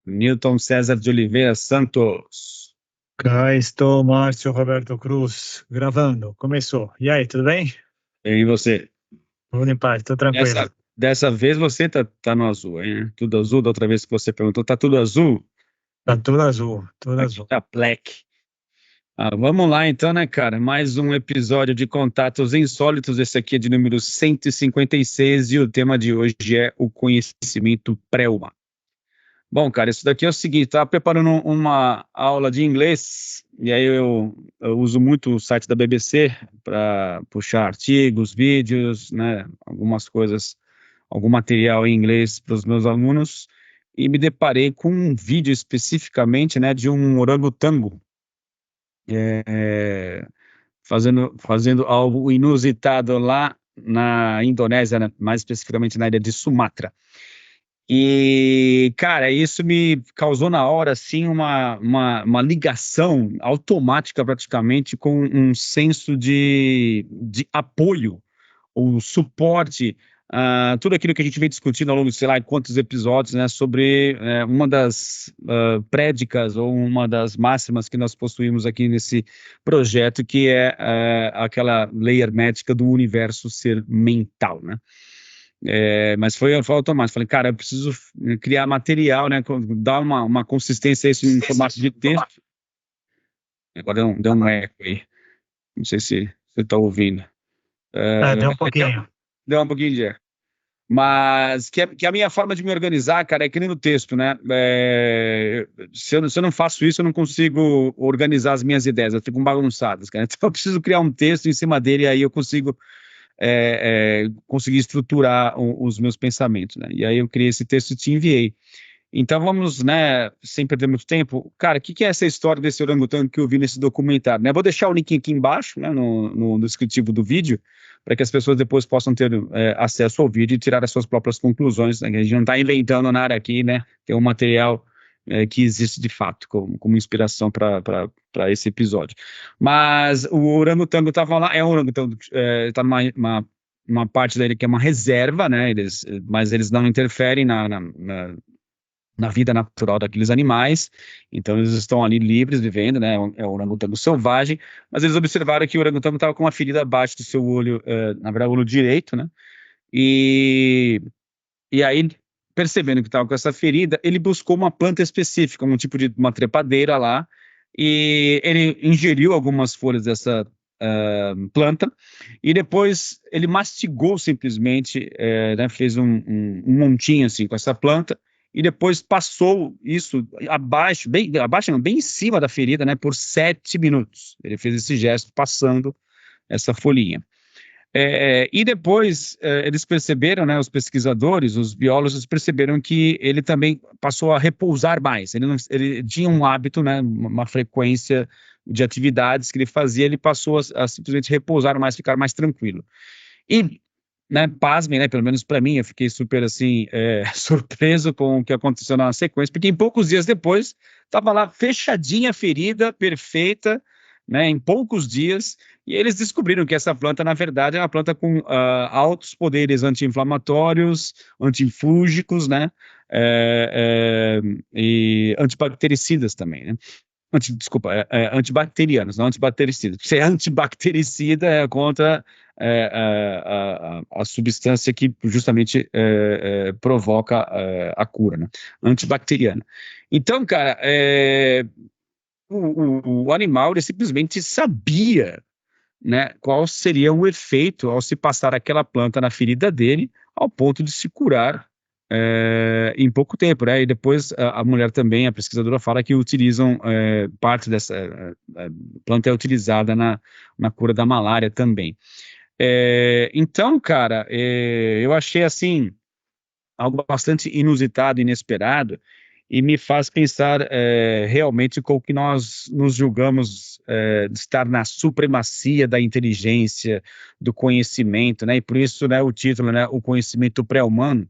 Newton César de Oliveira Santos. Cá estou, Márcio Roberto Cruz, gravando. Começou. E aí, tudo bem? E você? Tudo em paz, tô tranquilo. Dessa vez você tá no azul, hein? Tudo azul. Da outra vez que você perguntou, tá tudo azul? Tá tudo azul, tudo Aqui azul. tá black. Vamos lá então, né, cara? Mais um episódio de Contatos Insólitos. Esse aqui é de número 156 e o tema de hoje é o conhecimento pré-humano. Bom, cara, isso daqui é o seguinte, estava preparando uma aula de inglês e aí eu uso muito o site da BBC para puxar artigos, vídeos, né, algumas coisas, algum material em inglês para os meus alunos e me deparei com um vídeo especificamente, né, de um orangotango fazendo algo inusitado lá na Indonésia, né, mais especificamente na ilha de Sumatra. E, cara, isso me causou na hora, assim, uma ligação automática, praticamente, com um senso de apoio, ou suporte, tudo aquilo que a gente vem discutindo ao longo de, sei lá, quantos episódios, né, sobre uma das prédicas ou uma das máximas que nós possuímos aqui nesse projeto, que é aquela lei hermética do universo ser mental, né? Mas foi automático. Falei, cara, eu preciso criar material, né? Dar uma consistência a isso em formato de texto. Agora deu um eco aí. Não sei se você está ouvindo. Deu um pouquinho. Deu um pouquinho de eco. Mas que a minha forma de me organizar, cara, é que nem no texto, né? Se eu não faço isso, eu não consigo organizar as minhas ideias, elas ficam bagunçadas, cara. Então eu preciso criar um texto em cima dele e aí eu consigo conseguir estruturar os meus pensamentos, né? E aí eu criei esse texto e te enviei. Então vamos, né, sem perder muito tempo. Cara, o que é essa história desse orangotango que eu vi nesse documentário, né? Vou deixar o link aqui embaixo, né, no descritivo do vídeo, para que as pessoas depois possam ter acesso ao vídeo e tirar as suas próprias conclusões, né? Que a gente não está inventando nada aqui, né? Tem um material que existe de fato como inspiração para esse episódio. Mas o orangotango estava lá, é um orangotango, está numa parte dele que é uma reserva, né? Mas eles não interferem na vida natural daqueles animais, então eles estão ali livres, vivendo, né? É um orangotango selvagem, mas eles observaram que o orangotango estava com uma ferida abaixo do seu olho, na verdade, o olho direito, né? E, e aí, percebendo que estava com essa ferida, ele buscou uma planta específica, um tipo de uma trepadeira lá, e ele ingeriu algumas folhas dessa planta, e depois ele mastigou simplesmente, né, fez um montinho assim com essa planta, e depois passou isso abaixo, não, bem em cima da ferida, né, por 7 minutos. Ele fez esse gesto passando essa folhinha. E depois eles perceberam, né, os pesquisadores, os biólogos perceberam que ele também passou a repousar mais. Ele tinha um hábito, né, uma frequência de atividades que ele fazia, ele passou a simplesmente repousar mais, ficar mais tranquilo. E, né, pasmem, né, pelo menos para mim, eu fiquei super assim surpreso com o que aconteceu na sequência, porque em poucos dias depois estava lá fechadinha a ferida, perfeita, né, em poucos dias, e eles descobriram que essa planta, na verdade, é uma planta com altos poderes anti-inflamatórios, antifúngicos, né, e antibactericidas também, né? Desculpa, antibacterianos, não antibactericidas. Se é antibactericida, é contra a substância que justamente provoca a cura, né? Antibacteriana. Então, cara, o animal ele simplesmente sabia, né, qual seria o efeito ao se passar aquela planta na ferida dele, ao ponto de se curar em pouco tempo, né? E depois a mulher também, a pesquisadora, fala que utilizam parte dessa planta é utilizada na cura da malária também. Então, cara, eu achei assim algo bastante inusitado, inesperado, e me faz pensar realmente com o que nós nos julgamos de estar na supremacia da inteligência, do conhecimento, né? E por isso, né, o título, né, o conhecimento pré-humano,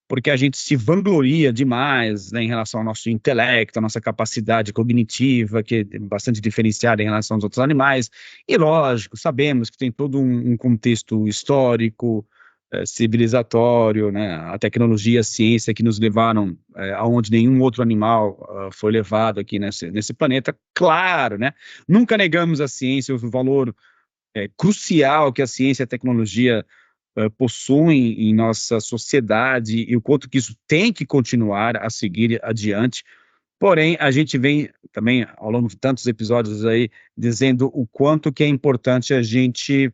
porque a gente se vangloria demais, né, em relação ao nosso intelecto, à nossa capacidade cognitiva, que é bastante diferenciada em relação aos outros animais. E lógico, sabemos que tem todo um contexto histórico, civilizatório, né? A tecnologia, a ciência que nos levaram aonde nenhum outro animal foi levado aqui nesse planeta, claro, né? Nunca negamos a ciência, o valor crucial que a ciência e a tecnologia possuem em nossa sociedade e o quanto que isso tem que continuar a seguir adiante. Porém, a gente vem também, ao longo de tantos episódios aí, dizendo o quanto que é importante a gente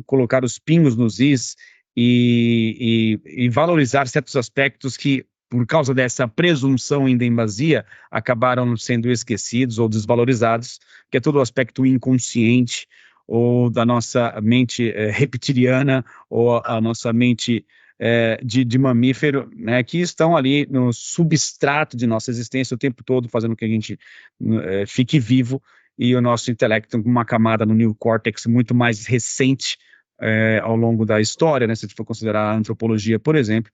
colocar os pingos nos is e valorizar certos aspectos que, por causa dessa presunção em demasia, acabaram sendo esquecidos ou desvalorizados, que é todo o aspecto inconsciente ou da nossa mente reptiliana ou a nossa mente de mamífero, né, que estão ali no substrato de nossa existência o tempo todo, fazendo com que a gente fique vivo, e o nosso intelecto com uma camada no neocórtex muito mais recente ao longo da história, né, se a gente for considerar a antropologia, por exemplo,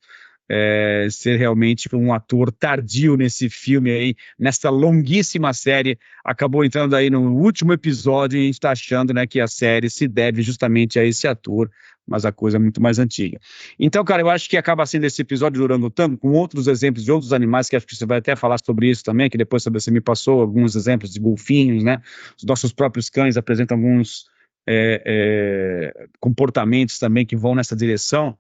ser realmente um ator tardio nesse filme aí, nessa longuíssima série, acabou entrando aí no último episódio e a gente está achando, né, que a série se deve justamente a esse ator, mas a coisa é muito mais antiga. Então, cara, eu acho que acaba sendo esse episódio do orangotango, com outros exemplos de outros animais, que acho que você vai até falar sobre isso também, que depois você me passou alguns exemplos de golfinhos, né, os nossos próprios cães apresentam alguns comportamentos também que vão nessa direção,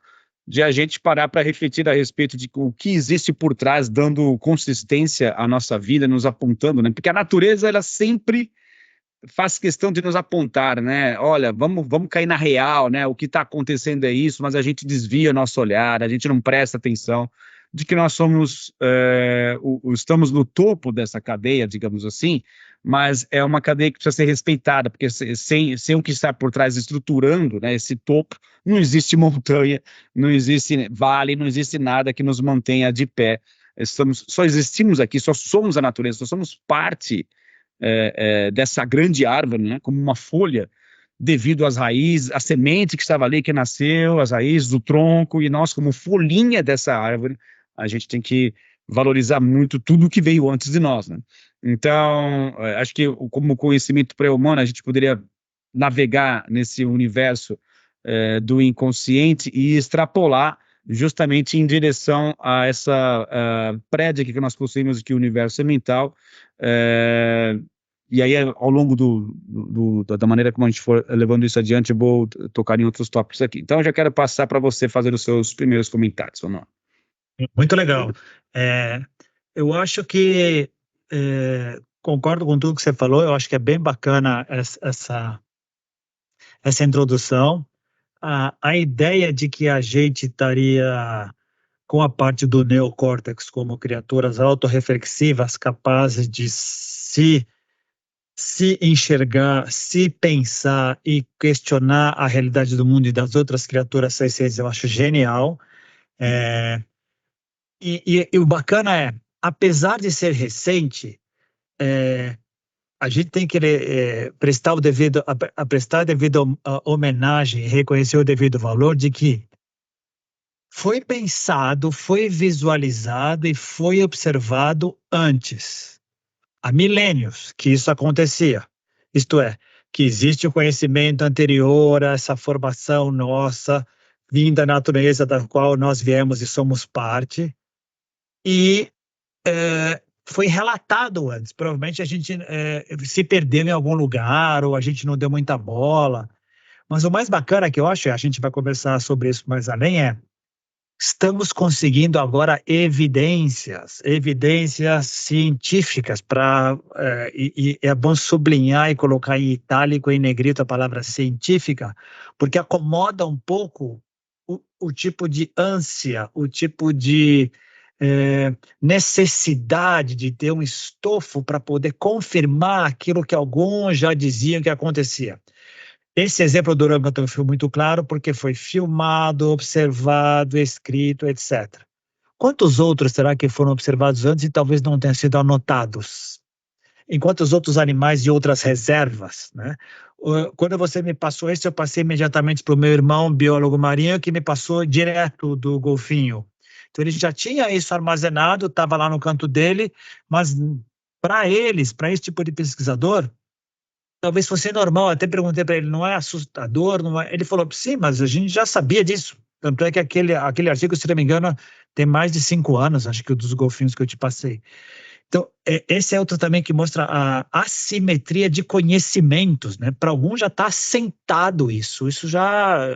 de a gente parar para refletir a respeito de o que existe por trás, dando consistência à nossa vida, nos apontando, né? Porque a natureza, ela sempre faz questão de nos apontar, né? Olha, vamos cair na real, né? O que está acontecendo é isso, mas a gente desvia nosso olhar, a gente não presta atenção de que nós somos, estamos no topo dessa cadeia, digamos assim, mas é uma cadeia que precisa ser respeitada, porque sem o que está por trás estruturando, né, esse topo, não existe montanha, não existe vale, não existe nada que nos mantenha de pé. Só existimos aqui, só somos a natureza, só somos parte dessa grande árvore, né, como uma folha, devido às raízes, a semente que estava ali, que nasceu, as raízes do tronco, e nós, como folhinha dessa árvore, a gente tem que valorizar muito tudo que veio antes de nós, né? Então, acho que como conhecimento pré-humano, a gente poderia navegar nesse universo do inconsciente e extrapolar justamente em direção a essa prédia que nós possuímos, que o universo é mental, e aí, ao longo da maneira como a gente for levando isso adiante, eu vou tocar em outros tópicos aqui. Então, eu já quero passar para você fazer os seus primeiros comentários, ou não? Muito legal. Eu acho que concordo com tudo que você falou. Eu acho que é bem bacana essa introdução. A ideia de que a gente estaria com a parte do neocórtex como criaturas autorreflexivas, capazes de se enxergar, se pensar e questionar a realidade do mundo e das outras criaturas sencientes, eu acho genial. E o bacana é, apesar de ser recente, a gente tem que prestar prestar a devida homenagem, reconhecer o devido valor de que foi pensado, foi visualizado e foi observado antes, há milênios, que isso acontecia. Isto é, que existe o conhecimento anterior a essa formação nossa, vinda da natureza da qual nós viemos e somos parte, e foi relatado antes. Provavelmente a gente se perdeu em algum lugar, ou a gente não deu muita bola. Mas o mais bacana que eu acho, e a gente vai conversar sobre isso mais além, estamos conseguindo agora evidências científicas e é bom sublinhar e colocar em itálico e em negrito a palavra científica, porque acomoda um pouco o tipo de ânsia, o tipo de necessidade de ter um estofo para poder confirmar aquilo que alguns já diziam que acontecia. Esse exemplo do orangotango foi muito claro porque foi filmado, observado, escrito, etc. Quantos outros será que foram observados antes e talvez não tenham sido anotados? Enquanto os outros animais de outras reservas, né? Quando você me passou isso, eu passei imediatamente para o meu irmão, biólogo marinho, que me passou direto do golfinho. Então ele já tinha isso armazenado, estava lá no canto dele, mas para esse tipo de pesquisador, talvez fosse normal. Até perguntei para ele, não é assustador? Não é? Ele falou, sim, mas a gente já sabia disso. Tanto é que aquele artigo, se não me engano, tem mais de 5 anos, acho que dos golfinhos que eu te passei. Então, esse é outro também que mostra a assimetria de conhecimentos, né? Para alguns já está assentado isso já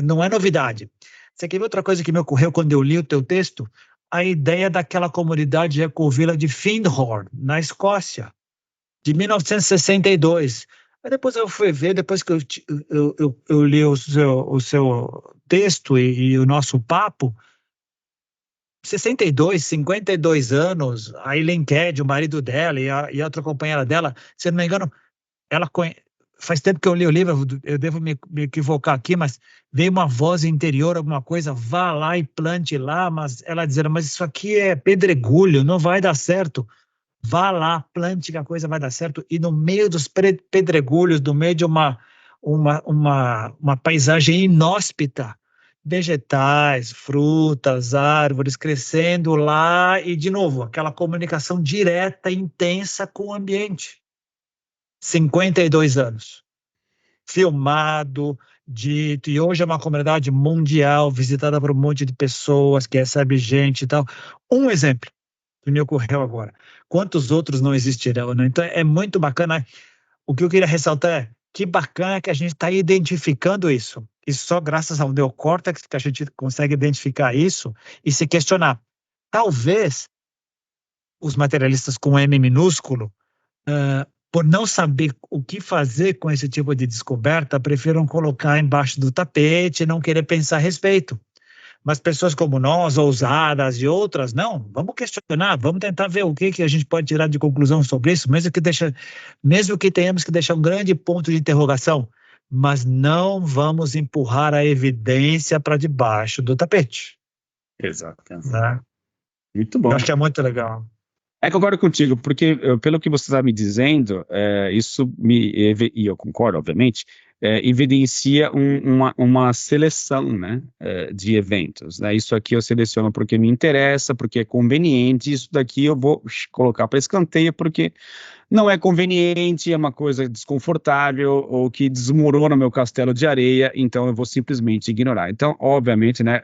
não é novidade. Você quer ver outra coisa que me ocorreu quando eu li o teu texto? A ideia daquela comunidade ecovila de Findhorn, na Escócia, de 1962. Aí depois eu fui ver, depois que eu li o seu texto e o nosso papo, 62, 52 anos, a Ellen Ked, o marido dela e a outra companheira dela, se não me engano, ela faz tempo que eu li o livro, eu devo me equivocar aqui, mas veio uma voz interior, alguma coisa, vá lá e plante lá, mas ela dizendo, mas isso aqui é pedregulho, não vai dar certo. Vá lá, plante que a coisa vai dar certo. E no meio dos pedregulhos, no meio de uma paisagem inóspita, vegetais, frutas, árvores crescendo lá e, de novo, aquela comunicação direta e intensa com o ambiente. 52 anos. Filmado, dito, e hoje é uma comunidade mundial, visitada por um monte de pessoas, que recebe gente e tal. Um exemplo que me ocorreu agora. Quantos outros não existirão, né? Então, é muito bacana. O que eu queria ressaltar é que bacana que a gente está identificando isso. E só graças ao neocórtex que a gente consegue identificar isso e se questionar. Talvez os materialistas com M minúsculo, por não saber o que fazer com esse tipo de descoberta, prefiram colocar embaixo do tapete e não querer pensar a respeito. Mas pessoas como nós, ousadas e outras, não, vamos questionar, vamos tentar ver o que a gente pode tirar de conclusão sobre isso, mesmo que tenhamos que deixar um grande ponto de interrogação, mas não vamos empurrar a evidência para debaixo do tapete. Exato. Né? Muito Eu bom. acho que é muito legal. Concordo contigo, porque pelo que você está me dizendo, isso e eu concordo, obviamente, evidencia uma seleção, né, de eventos. Né? Isso aqui eu seleciono porque me interessa, porque é conveniente, isso daqui eu vou colocar para escanteio porque não é conveniente, é uma coisa desconfortável ou que desmorona meu castelo de areia, então eu vou simplesmente ignorar. Então, obviamente, né,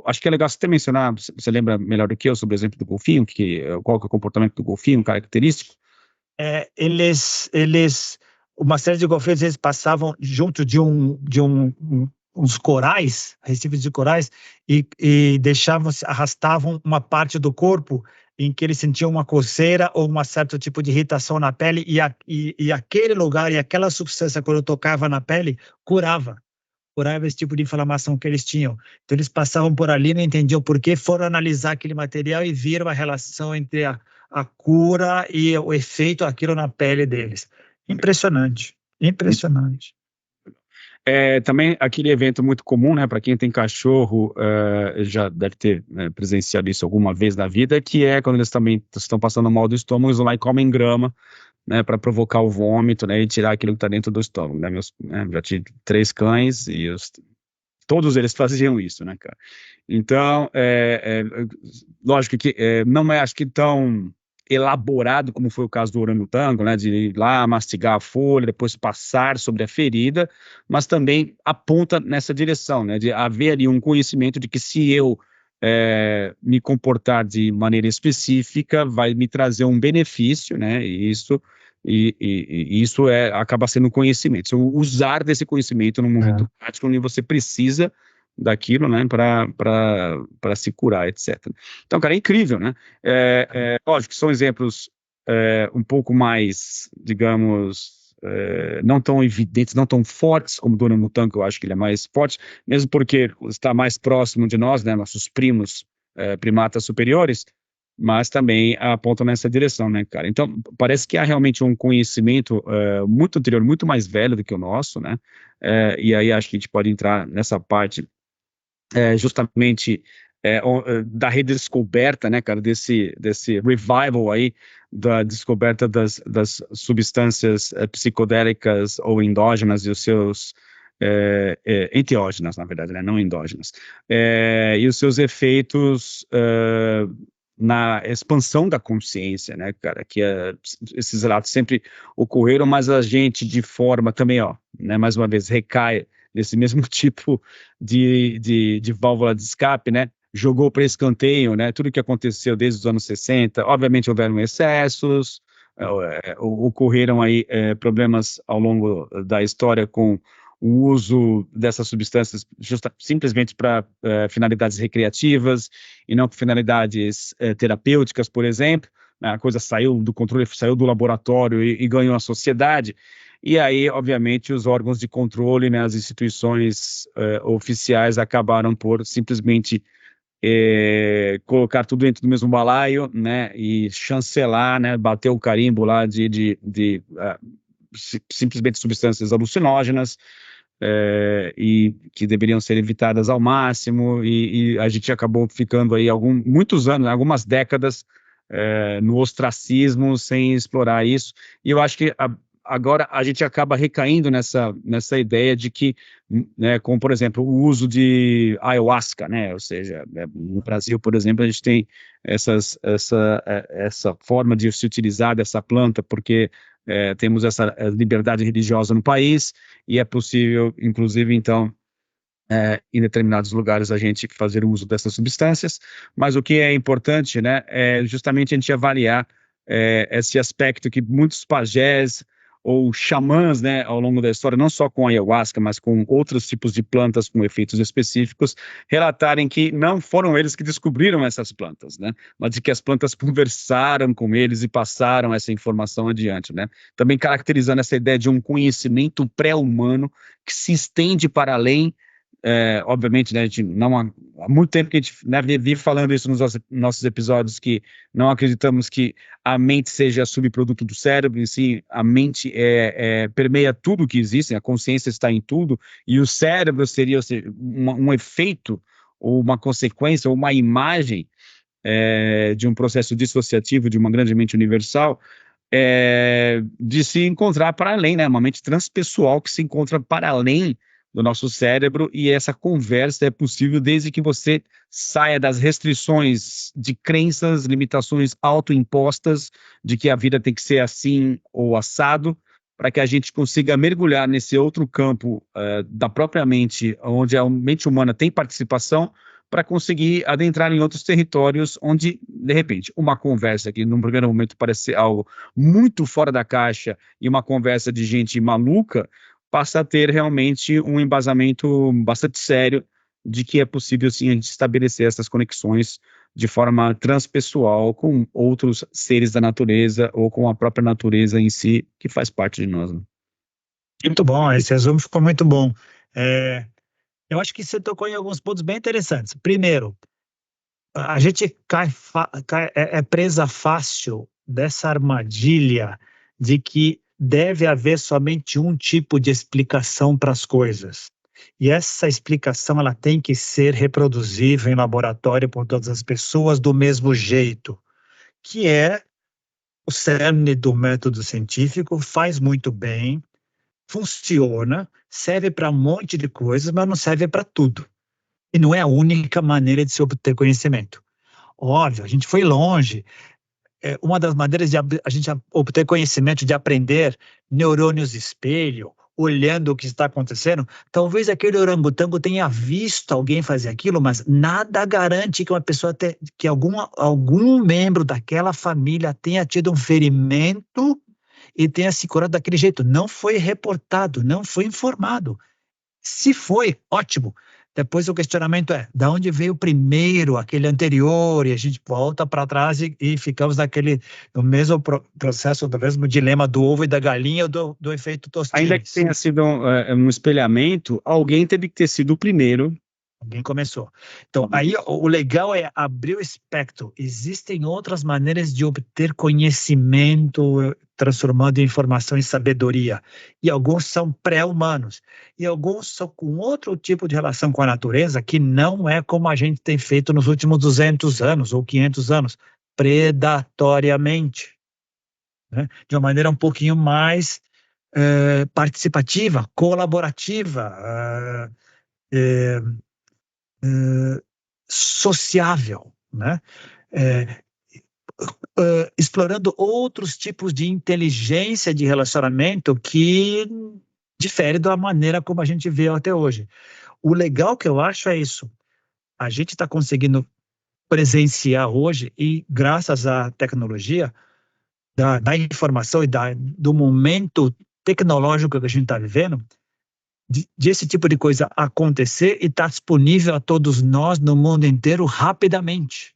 acho que é legal você até mencionar, você lembra melhor do que eu sobre o exemplo do golfinho, qual que é o comportamento do golfinho, característico? Uma série de golfinhos, eles passavam junto de uns corais, recifes de corais, e arrastavam uma parte do corpo em que eles sentiam uma coceira ou um certo tipo de irritação na pele, e aquele lugar e aquela substância, quando tocava na pele, curava esse tipo de inflamação que eles tinham. Então, eles passavam por ali, não entendiam por quê, foram analisar aquele material e viram a relação entre a cura e o efeito aquilo na pele deles. Impressionante, impressionante. Também aquele evento muito comum, né, para quem tem cachorro, já deve ter presenciado isso alguma vez na vida, que é quando eles também estão passando mal do estômago, eles vão lá e comem grama, né, para provocar o vômito, né, e tirar aquilo que está dentro do estômago, né, já tive 3 cães e todos eles faziam isso, né, cara. Então, lógico que não é, acho que tão elaborado como foi o caso do orangotango, né, de ir lá mastigar a folha, depois passar sobre a ferida, mas também aponta nessa direção, né, de haver ali um conhecimento de que se eu me comportar de maneira específica, vai me trazer um benefício, né, e isso acaba sendo conhecimento. Se eu usar desse conhecimento no momento prático, onde você precisa daquilo, né, para se curar, etc. Então, cara, é incrível, né? Lógico que são exemplos um pouco mais, digamos, não tão evidentes, não tão fortes como o do orangotango, que eu acho que ele é mais forte, mesmo porque está mais próximo de nós, né, nossos primos primatas superiores, mas também apontam nessa direção, né, cara? Então, parece que há realmente um conhecimento muito anterior, muito mais velho do que o nosso, né? E aí acho que a gente pode entrar nessa parte justamente da redescoberta, né, cara, desse revival aí, da descoberta das substâncias psicodélicas ou endógenas e os seus enteógenas, na verdade, né, não endógenas, e os seus efeitos na expansão da consciência, né, cara, que esses relatos sempre ocorreram, mas a gente de forma também, ó, né, mais uma vez, recai nesse mesmo tipo de válvula de escape, né? Jogou para escanteio, né? Tudo que aconteceu desde os anos 60. Obviamente houveram excessos, ocorreram aí problemas ao longo da história com o uso dessas substâncias simplesmente para finalidades recreativas e não para finalidades terapêuticas, por exemplo. A coisa saiu do controle, saiu do laboratório e ganhou a sociedade. E aí, obviamente, os órgãos de controle, né, as instituições oficiais acabaram por simplesmente colocar tudo dentro do mesmo balaio, né, e chancelar, né, bater o carimbo lá simplesmente substâncias alucinógenas, e que deveriam ser evitadas ao máximo, e a gente acabou ficando aí muitos anos, algumas décadas, no ostracismo, sem explorar isso, e eu acho que agora a gente acaba recaindo nessa ideia de que, né, como por exemplo, o uso de ayahuasca, né, ou seja, no Brasil, por exemplo, a gente tem essa forma de se utilizar dessa planta, porque temos essa liberdade religiosa no país, e é possível, inclusive, então, em determinados lugares a gente fazer o uso dessas substâncias, mas o que é importante, né, é justamente a gente avaliar esse aspecto que muitos pajés ou xamãs, né, ao longo da história, não só com a ayahuasca, mas com outros tipos de plantas com efeitos específicos, relatarem que não foram eles que descobriram essas plantas, né, mas de que as plantas conversaram com eles e passaram essa informação adiante, né, também caracterizando essa ideia de um conhecimento pré-humano que se estende para além. Obviamente, né, a gente não há muito tempo que a gente, né, vive falando isso nos nossos episódios, que não acreditamos que a mente seja subproduto do cérebro, em si, a mente permeia tudo que existe, a consciência está em tudo, e o cérebro seria, ou seja, um efeito, ou uma consequência, ou uma imagem de um processo dissociativo de uma grande mente universal, de se encontrar para além, né? Uma mente transpessoal que se encontra para além do nosso cérebro, e essa conversa é possível desde que você saia das restrições de crenças, limitações autoimpostas de que a vida tem que ser assim ou assado, para que a gente consiga mergulhar nesse outro campo da própria mente, onde a mente humana tem participação, para conseguir adentrar em outros territórios onde, de repente, uma conversa que num primeiro momento parece ser algo muito fora da caixa e uma conversa de gente maluca, passa a ter realmente um embasamento bastante sério de que é possível, sim, a gente estabelecer essas conexões de forma transpessoal com outros seres da natureza ou com a própria natureza em si, que faz parte de nós, né? Muito bom, esse resumo ficou muito bom. Eu acho que você tocou em alguns pontos bem interessantes. Primeiro, a gente é presa fácil dessa armadilha de que deve haver somente um tipo de explicação para as coisas. E essa explicação ela tem que ser reproduzível em laboratório por todas as pessoas do mesmo jeito, que é o cerne do método científico, faz muito bem, funciona, serve para um monte de coisas, mas não serve para tudo. E não é a única maneira de se obter conhecimento. Óbvio, a gente foi longe. Uma das maneiras de a gente obter conhecimento, de aprender neurônios espelho, olhando o que está acontecendo, talvez aquele orangotango tenha visto alguém fazer aquilo, mas nada garante que uma pessoa que algum membro daquela família tenha tido um ferimento e tenha se curado daquele jeito. Não foi reportado, não foi informado. Se foi, ótimo. Depois o questionamento é, da onde veio o primeiro, aquele anterior, e a gente volta para trás e ficamos no mesmo processo, no mesmo dilema do ovo e da galinha, do efeito Tostines. Ainda que tenha sido um espelhamento, alguém teve que ter sido o primeiro. Alguém começou. Então, aí o legal é abrir o espectro. Existem outras maneiras de obter conhecimento, transformando informação em sabedoria. E alguns são pré-humanos. E alguns são com outro tipo de relação com a natureza, que não é como a gente tem feito nos últimos 200 anos ou 500 anos, predatoriamente, né? De uma maneira um pouquinho mais participativa, colaborativa, sociável, né? Explorando outros tipos de inteligência de relacionamento que difere da maneira como a gente vê até hoje. O legal que eu acho é isso. A gente está conseguindo presenciar hoje e graças à tecnologia, da informação e do momento tecnológico que a gente está vivendo, de esse tipo de coisa acontecer e estar disponível a todos nós no mundo inteiro rapidamente.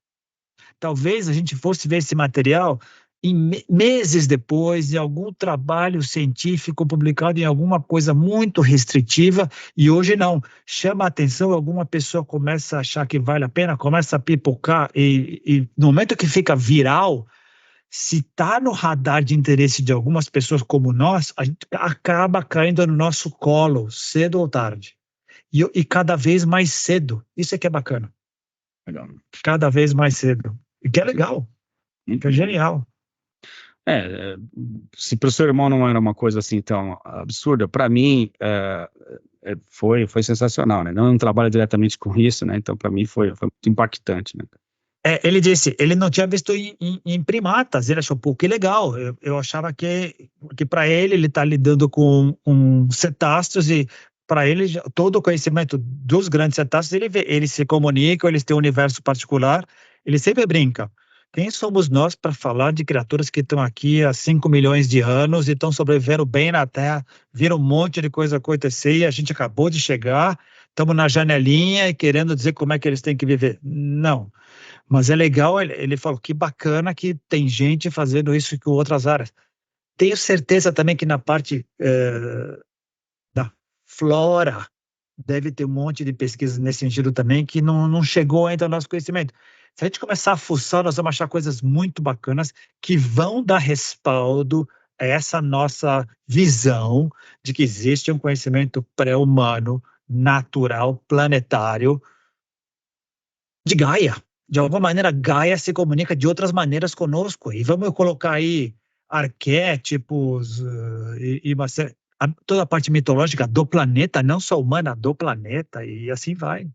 Talvez a gente fosse ver esse material meses depois, em algum trabalho científico publicado em alguma coisa muito restritiva, e hoje não. Chama a atenção, alguma pessoa começa a achar que vale a pena, começa a pipocar, e no momento que fica viral, se está no radar de interesse de algumas pessoas como nós, a gente acaba caindo no nosso colo, cedo ou tarde. E cada vez mais cedo. Isso é que é bacana. Legal. Cada vez mais cedo. E que é legal. Que é genial. Se para o seu irmão não era uma coisa assim tão absurda, para mim foi sensacional, né? Não trabalha diretamente com isso, né? Então para mim foi muito impactante, né? Ele disse, ele não tinha visto em primatas, ele achou, pô, que legal, eu achava que para ele está lidando com cetáceos e para ele todo o conhecimento dos grandes cetáceos, ele vê, eles se comunicam, eles têm um universo particular, ele sempre brinca. Quem somos nós para falar de criaturas que estão aqui há 5 milhões de anos e estão sobrevivendo bem na Terra, viram um monte de coisa acontecer e a gente acabou de chegar, estamos na janelinha e querendo dizer como é que eles têm que viver. Não. Mas é legal, ele falou que bacana que tem gente fazendo isso com outras áreas. Tenho certeza também que na parte da flora deve ter um monte de pesquisas nesse sentido também que não chegou ainda ao nosso conhecimento. Se a gente começar a fuçar, nós vamos achar coisas muito bacanas que vão dar respaldo a essa nossa visão de que existe um conhecimento pré-humano, natural, planetário, de Gaia. De alguma maneira, Gaia se comunica de outras maneiras conosco. E vamos colocar aí arquétipos toda a parte mitológica do planeta, não só humana, do planeta, e assim vai.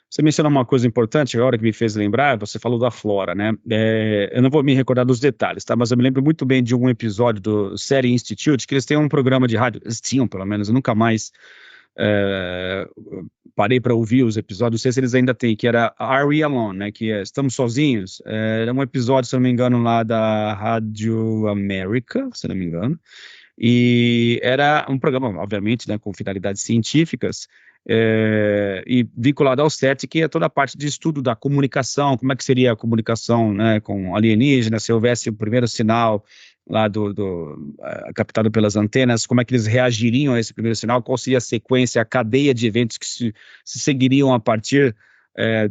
Você mencionou uma coisa importante agora que me fez lembrar, você falou da flora, né? Eu não vou me recordar dos detalhes, tá? Mas eu me lembro muito bem de um episódio do SETI Institute, que eles têm um programa de rádio, eles tinham pelo menos, eu nunca mais parei para ouvir os episódios, não sei se eles ainda têm, que era Are We Alone, né? Que é Estamos Sozinhos. Era um episódio, se não me engano, lá da Rádio América, se não me engano. E era um programa, obviamente, né, com finalidades científicas, e vinculado ao SETI, que é toda a parte de estudo da comunicação, como é que seria a comunicação, né, com alienígenas, se houvesse o primeiro sinal lá captado pelas antenas, como é que eles reagiriam a esse primeiro sinal, qual seria a sequência, a cadeia de eventos que se seguiriam a partir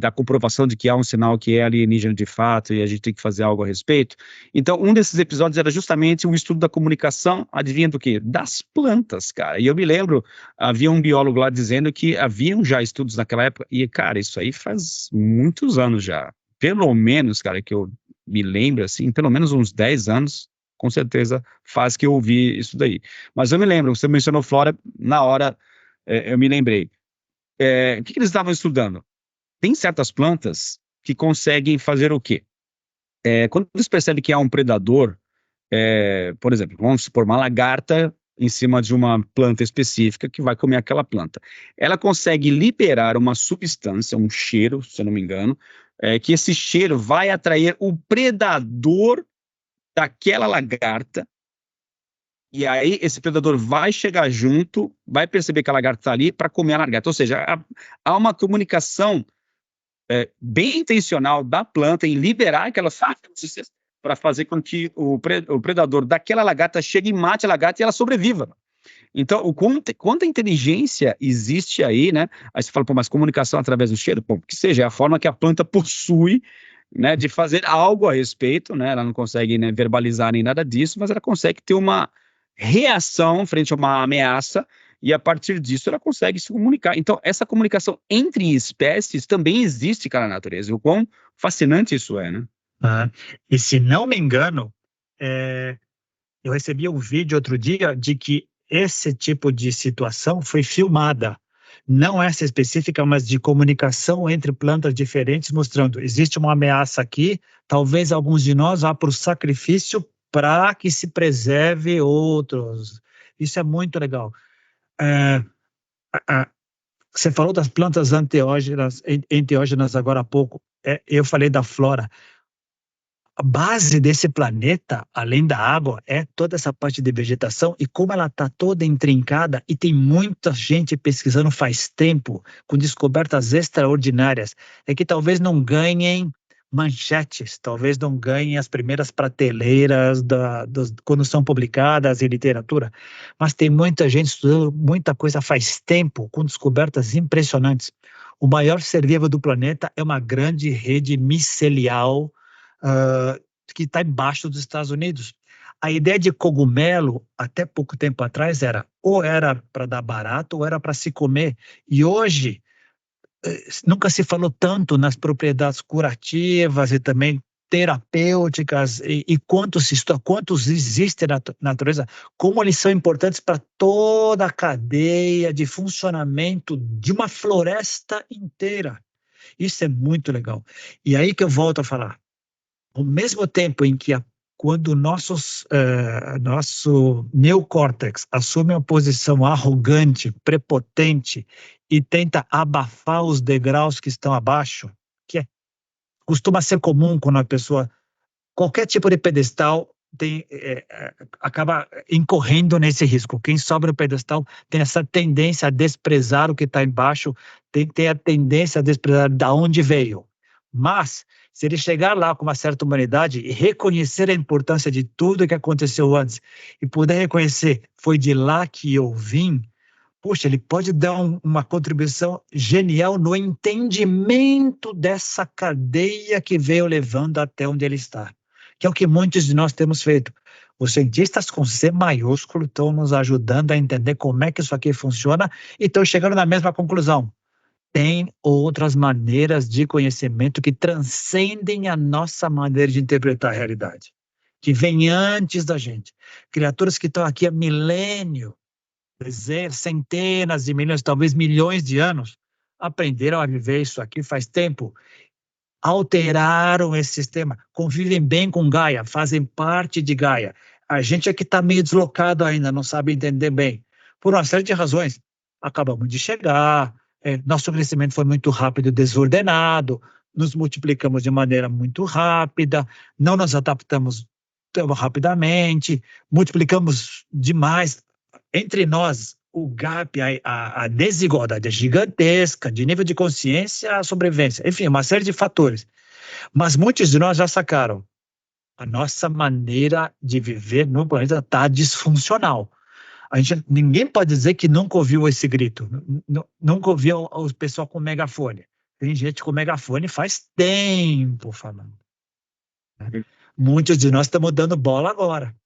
da comprovação de que há um sinal que é alienígena de fato e a gente tem que fazer algo a respeito. Então, um desses episódios era justamente um estudo da comunicação, adivinha do quê? Das plantas, cara. E eu me lembro, havia um biólogo lá dizendo que haviam já estudos naquela época, e, cara, isso aí faz muitos anos já. Pelo menos, cara, que eu me lembro, assim, pelo menos uns 10 anos, com certeza, faz que eu ouvi isso daí. Mas eu me lembro, você mencionou flora, na hora eu me lembrei. O que eles estavam estudando? Tem certas plantas que conseguem fazer o quê? Quando eles percebem que há um predador, por exemplo, vamos supor uma lagarta em cima de uma planta específica que vai comer aquela planta. Ela consegue liberar uma substância, um cheiro, se eu não me engano, que esse cheiro vai atrair o predador daquela lagarta, e aí esse predador vai chegar junto, vai perceber que a lagarta está ali para comer a lagarta. Ou seja, há uma comunicação bem intencional da planta em liberar aquelas substâncias para fazer com que o predador daquela lagarta chegue e mate a lagarta e ela sobreviva. Então, quanta inteligência existe aí, né? Aí você fala, pô, mas comunicação através do cheiro? Bom, que seja, é a forma que a planta possui, né, de fazer algo a respeito, né? Ela não consegue, né, verbalizar nem nada disso, mas ela consegue ter uma reação frente a uma ameaça e a partir disso ela consegue se comunicar. Então, essa comunicação entre espécies também existe, cara, na natureza. O quão fascinante isso é, né? E se não me engano, eu recebi um vídeo outro dia de que esse tipo de situação foi filmada. Não essa específica, mas de comunicação entre plantas diferentes, mostrando existe uma ameaça aqui, talvez alguns de nós vá para o sacrifício para que se preserve outros. Isso é muito legal. É, você falou das plantas enteógenas agora há pouco. Eu falei da flora. A base desse planeta, além da água, é toda essa parte de vegetação e como ela está toda intrincada e tem muita gente pesquisando faz tempo, com descobertas extraordinárias, é que talvez não ganhem manchetes, talvez não ganhem as primeiras prateleiras quando são publicadas em literatura, mas tem muita gente estudando muita coisa faz tempo, com descobertas impressionantes. O maior ser vivo do planeta é uma grande rede micelial que está embaixo dos Estados Unidos. A ideia de cogumelo, até pouco tempo atrás, ou era para dar barato ou era para se comer. E hoje, nunca se falou tanto nas propriedades curativas e também terapêuticas e quantos existem na natureza, como eles são importantes para toda a cadeia de funcionamento de uma floresta inteira. Isso é muito legal. E aí que eu volto a falar. Ao mesmo tempo em que quando o nosso neocórtex assume uma posição arrogante, prepotente e tenta abafar os degraus que estão abaixo, costuma ser comum quando a pessoa, qualquer tipo de pedestal acaba incorrendo nesse risco. Quem sobe no pedestal tem essa tendência a desprezar o que está embaixo, tem a tendência a desprezar de onde veio. Mas, se ele chegar lá com uma certa humanidade e reconhecer a importância de tudo que aconteceu antes e puder reconhecer, foi de lá que eu vim, poxa, ele pode dar uma contribuição genial no entendimento dessa cadeia que veio levando até onde ele está, que é o que muitos de nós temos feito. Os cientistas com C maiúsculo estão nos ajudando a entender como é que isso aqui funciona e estão chegando na mesma conclusão. Tem outras maneiras de conhecimento que transcendem a nossa maneira de interpretar a realidade, que vêm antes da gente. Criaturas que estão aqui há milênio, centenas de milhões, talvez milhões de anos, aprenderam a viver isso aqui faz tempo, alteraram esse sistema, convivem bem com Gaia, fazem parte de Gaia. A gente é que está meio deslocado ainda, não sabe entender bem. Por uma série de razões. Acabamos de chegar, nosso crescimento foi muito rápido e desordenado, nos multiplicamos de maneira muito rápida, não nos adaptamos tão rapidamente, multiplicamos demais. Entre nós, o gap, a desigualdade é gigantesca, de nível de consciência à sobrevivência, enfim, uma série de fatores. Mas muitos de nós já sacaram. A nossa maneira de viver no planeta está disfuncional. Ninguém pode dizer que nunca ouviu esse grito, nunca ouviu o pessoal com megafone. Tem gente com megafone faz tempo falando. Muitos de nós estamos dando bola agora.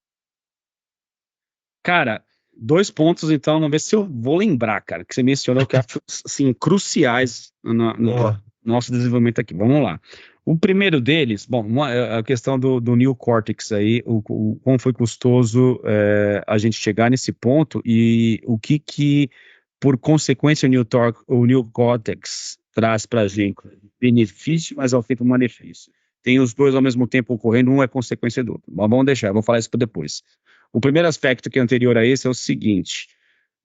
Cara, 2 pontos, então, vamos ver se eu vou lembrar, cara, que você mencionou que acho, assim, cruciais no nosso desenvolvimento aqui. Vamos lá. O primeiro deles, bom, a questão do neocórtex aí, como foi custoso a gente chegar nesse ponto e o que por consequência, o neocórtex traz para a gente benefício, mas ao tempo malefício. Tem os dois ao mesmo tempo ocorrendo, um é consequência do outro. Mas vamos deixar, eu vou falar isso para depois. O primeiro aspecto que é anterior a esse é o seguinte,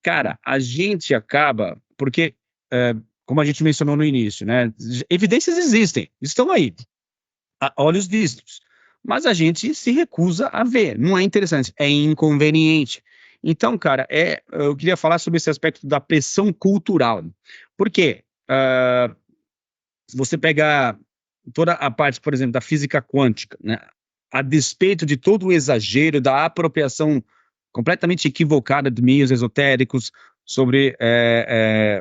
cara, a gente acaba, porque como a gente mencionou no início, né? Evidências existem, estão aí, a olhos vistos, mas a gente se recusa a ver, não é interessante, é inconveniente. Então, cara, eu queria falar sobre esse aspecto da pressão cultural, porque se você pegar toda a parte, por exemplo, da física quântica, né? A despeito de todo o exagero, da apropriação completamente equivocada de meios esotéricos, sobre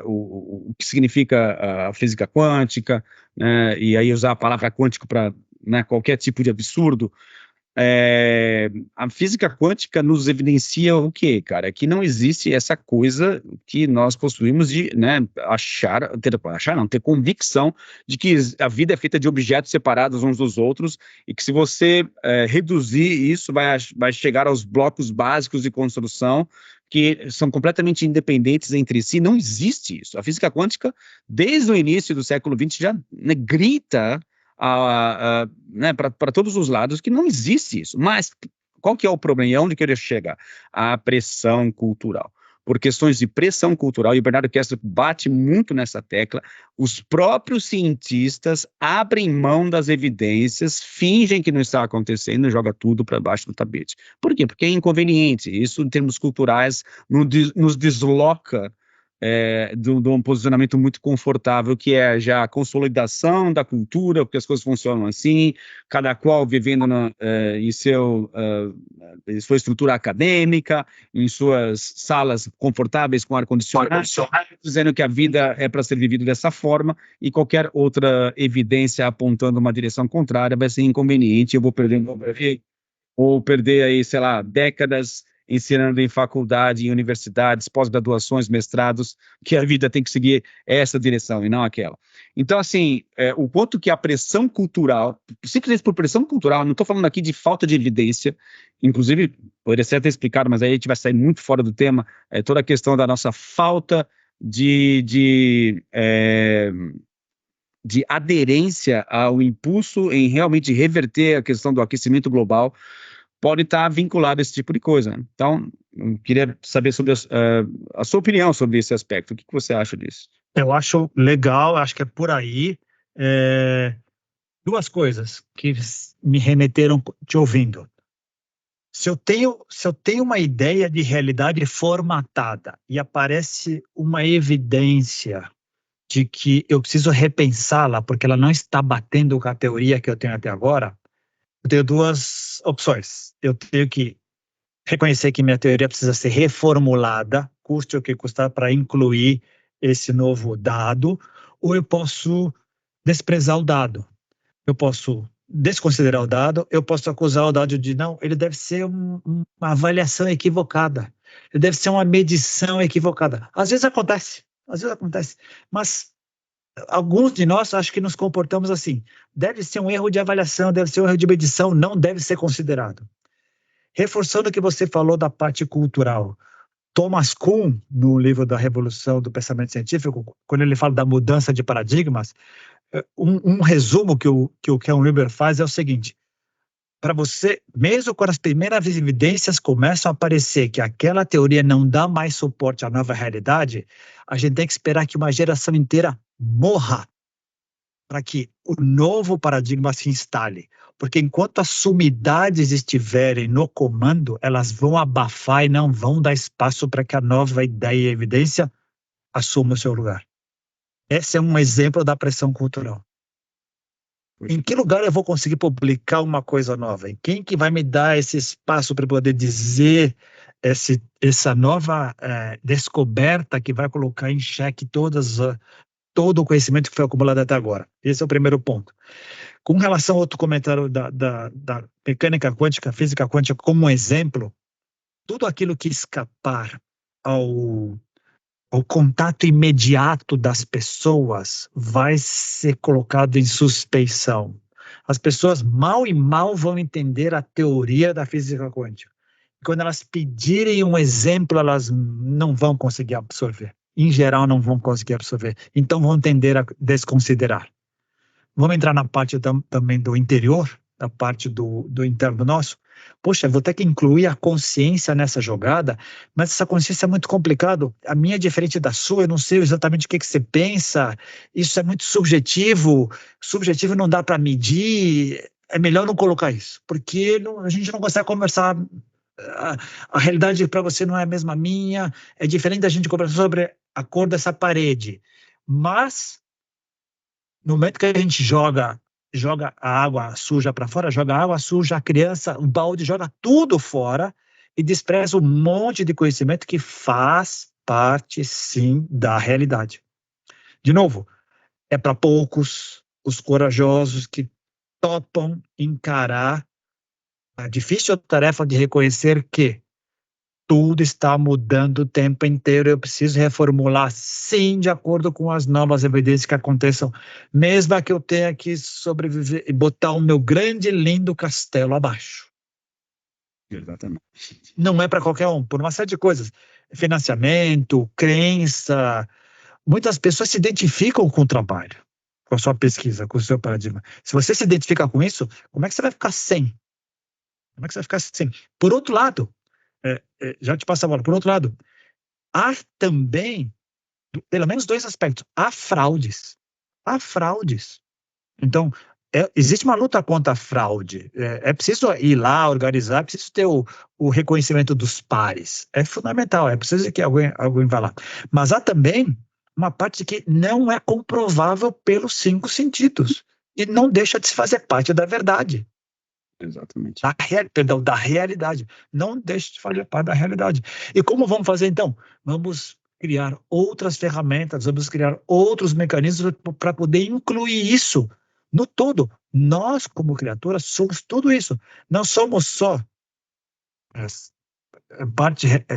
o que significa a física quântica, né, e aí usar a palavra quântico para qualquer tipo de absurdo. A física quântica nos evidencia o quê, cara? Que não existe essa coisa que nós possuímos de ter convicção de que a vida é feita de objetos separados uns dos outros e que se você reduzir isso, vai chegar aos blocos básicos de construção que são completamente independentes entre si. Não existe isso. A física quântica, desde o início do século XX, já grita para todos os lados que não existe isso. Mas qual que é o problema? E aonde eu queria chegar? A pressão cultural. por questões de pressão cultural, e o Bernardo Kessler bate muito nessa tecla, os próprios cientistas abrem mão das evidências, fingem que não está acontecendo e joga tudo para baixo do tapete. Por quê? Porque é inconveniente. Isso, em termos culturais, nos desloca de um posicionamento muito confortável, que é já a consolidação da cultura, porque as coisas funcionam assim, cada qual vivendo em sua estrutura acadêmica, em suas salas confortáveis com ar-condicionado, dizendo que a vida é para ser vivida dessa forma, e qualquer outra evidência apontando uma direção contrária vai ser inconveniente, eu vou perder aí, sei lá, décadas ensinando em faculdade, em universidades, pós-graduações, mestrados, que a vida tem que seguir essa direção e não aquela. Então, assim, o quanto que a pressão cultural, simplesmente por pressão cultural, não estou falando aqui de falta de evidência, inclusive, poderia ser até explicado, mas aí a gente vai sair muito fora do tema, toda a questão da nossa falta de aderência ao impulso em realmente reverter a questão do aquecimento global, pode estar vinculado a esse tipo de coisa. Então, eu queria saber sobre a sua opinião sobre esse aspecto. O que você acha disso? Eu acho legal, acho que é por aí. Duas coisas que me remeteram te ouvindo. Se eu tenho uma ideia de realidade formatada e aparece uma evidência de que eu preciso repensá-la porque ela não está batendo com a teoria que eu tenho até agora, eu tenho duas opções. Eu tenho que reconhecer que minha teoria precisa ser reformulada, custe o que custar, para incluir esse novo dado, ou eu posso desprezar o dado. Eu posso desconsiderar o dado, eu posso acusar o dado de não, ele deve ser uma avaliação equivocada, ele deve ser uma medição equivocada. Às vezes acontece, mas alguns de nós acho que nos comportamos assim. Deve ser um erro de avaliação, deve ser um erro de medição, não deve ser considerado. Reforçando o que você falou da parte cultural, Thomas Kuhn, no livro da Revolução do Pensamento Científico, quando ele fala da mudança de paradigmas, um resumo que o Ken Wilber faz é o seguinte: para você, mesmo quando as primeiras evidências começam a aparecer que aquela teoria não dá mais suporte à nova realidade, a gente tem que esperar que uma geração inteira morra para que o novo paradigma se instale. Porque enquanto as sumidades estiverem no comando, elas vão abafar e não vão dar espaço para que a nova ideia e evidência assuma o seu lugar. Esse é um exemplo da pressão cultural. Em que lugar eu vou conseguir publicar uma coisa nova? Em quem que vai me dar esse espaço para poder dizer essa nova descoberta que vai colocar em xeque todo o conhecimento que foi acumulado até agora? Esse é o primeiro ponto. Com relação ao outro comentário da mecânica quântica, física quântica, como um exemplo, tudo aquilo que escapar ao contato imediato das pessoas vai ser colocado em suspeição. As pessoas mal e mal vão entender a teoria da física quântica. Quando elas pedirem um exemplo, elas não vão conseguir absorver. Em geral, não vão conseguir absorver. Então, vão tender a desconsiderar. Vamos entrar na parte também do interior, da parte do interno nosso. Poxa, vou ter que incluir a consciência nessa jogada, mas essa consciência é muito complicado. A minha é diferente da sua, eu não sei exatamente o que você pensa, isso é muito subjetivo, subjetivo não dá para medir, é melhor não colocar isso, porque a gente não consegue conversar, a realidade para você não é a mesma minha, é diferente da gente conversar sobre a cor dessa parede, mas no momento que a gente joga a água suja para fora, joga a água suja, a criança, o balde, joga tudo fora e despreza um monte de conhecimento que faz parte, sim, da realidade. De novo, é para poucos os corajosos que topam encarar a difícil tarefa de reconhecer que tudo está mudando o tempo inteiro, eu preciso reformular, sim, de acordo com as novas evidências que aconteçam, mesmo que eu tenha que sobreviver e botar o meu grande e lindo castelo abaixo. Exatamente. Não é para qualquer um, por uma série de coisas. Financiamento, crença. Muitas pessoas se identificam com o trabalho, com a sua pesquisa, com o seu paradigma. Se você se identifica com isso, como é que você vai ficar sem? Como é que você vai ficar sem? Por outro lado, já te passo a bola. Por outro lado, há também, pelo menos 2 aspectos, há fraudes. Então, existe uma luta contra a fraude. É preciso ir lá, organizar, é preciso ter o reconhecimento dos pares. É fundamental, é preciso que alguém vá lá. Mas há também uma parte que não é comprovável pelos 5 sentidos e não deixa de se fazer parte da verdade. Exatamente. Da realidade. Não deixa de fazer parte da realidade. E como vamos fazer então? Vamos criar outras ferramentas, vamos criar outros mecanismos para poder incluir isso no todo. Nós, como criaturas, somos tudo isso. Não somos só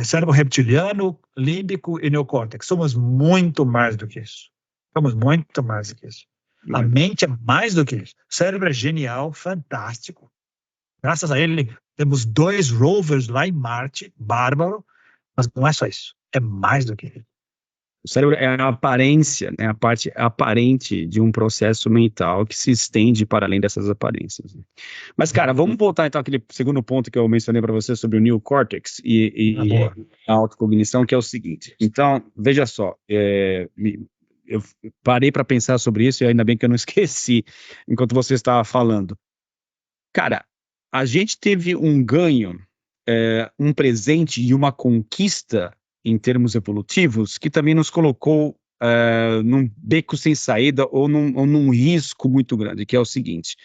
cérebro reptiliano, límbico e neocórtex. Somos muito mais do que isso. Somos muito mais do que isso. A mente é mais do que isso. O cérebro é genial, fantástico. Graças a ele, temos 2 rovers lá em Marte, bárbaro, mas não é só isso. É mais do que isso. O cérebro é a aparência, né, a parte aparente de um processo mental que se estende para além dessas aparências. Mas, cara, vamos voltar então àquele segundo ponto que eu mencionei para você sobre o neocórtex e a autocognição, que é o seguinte. Então, veja só, eu parei para pensar sobre isso e ainda bem que eu não esqueci enquanto você estava falando. Cara, a gente teve um ganho, um presente e uma conquista em termos evolutivos que também nos colocou num beco sem saída ou num risco muito grande, que é o seguinte: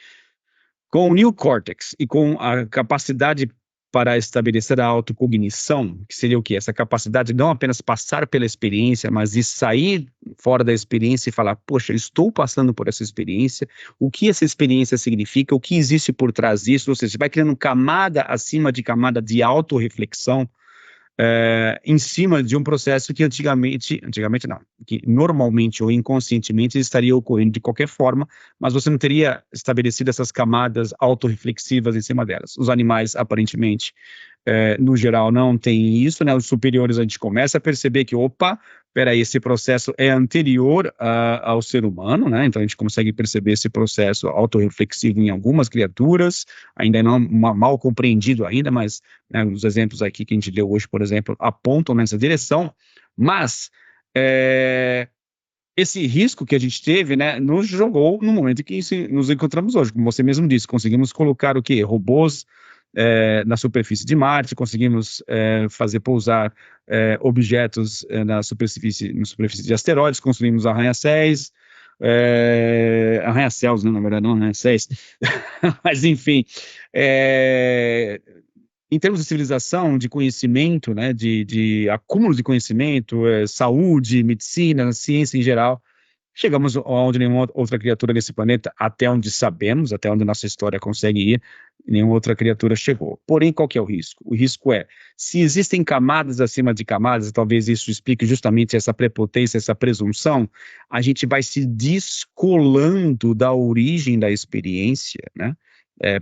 com o neocórtex e com a capacidade para estabelecer a autocognição, que seria o quê? Essa capacidade de não apenas passar pela experiência, mas de sair fora da experiência e falar, poxa, estou passando por essa experiência, o que essa experiência significa, o que existe por trás disso, ou seja, você vai criando camada acima de camada de autorreflexão, em cima de um processo que antigamente não, que normalmente ou inconscientemente estaria ocorrendo de qualquer forma, mas você não teria estabelecido essas camadas autorreflexivas em cima delas. Os animais, aparentemente, no geral, não têm isso, né? Os superiores a gente começa a perceber que, opa, peraí, esse processo é anterior ao ser humano, né? Então a gente consegue perceber esse processo autorreflexivo em algumas criaturas, ainda não mal compreendido ainda, mas né, os exemplos aqui que a gente deu hoje, por exemplo, apontam nessa direção, mas esse risco que a gente teve, né, nos jogou no momento em que nos encontramos hoje, como você mesmo disse, conseguimos colocar o quê? Robôs na superfície de Marte, conseguimos fazer pousar objetos na superfície de asteroides, construímos arranha-céus, arranha-céus, né, na verdade, não arranha-céus, mas enfim, em termos de civilização, de conhecimento, né, de acúmulo de conhecimento, saúde, medicina, ciência em geral, chegamos onde nenhuma outra criatura nesse planeta, até onde sabemos, até onde nossa história consegue ir, nenhuma outra criatura chegou. Porém, qual que é o risco? O risco é, se existem camadas acima de camadas, talvez isso explique justamente essa prepotência, essa presunção, a gente vai se descolando da origem da experiência, né?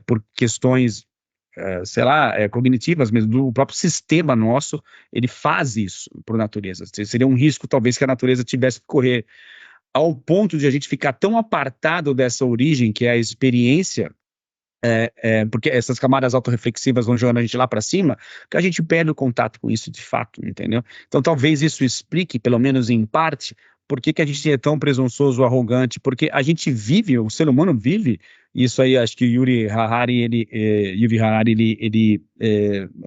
Por questões sei lá, cognitivas mesmo, do próprio sistema nosso, ele faz isso por natureza. Seria um risco, talvez, que a natureza tivesse que correr ao ponto de a gente ficar tão apartado dessa origem, que é a experiência, porque essas camadas autorreflexivas vão jogando a gente lá para cima, que a gente perde o contato com isso de fato, entendeu? Então, talvez isso explique, pelo menos em parte, por que a gente é tão presunçoso, arrogante, porque a gente vive, o ser humano vive, isso aí acho que Yuval Harari, ele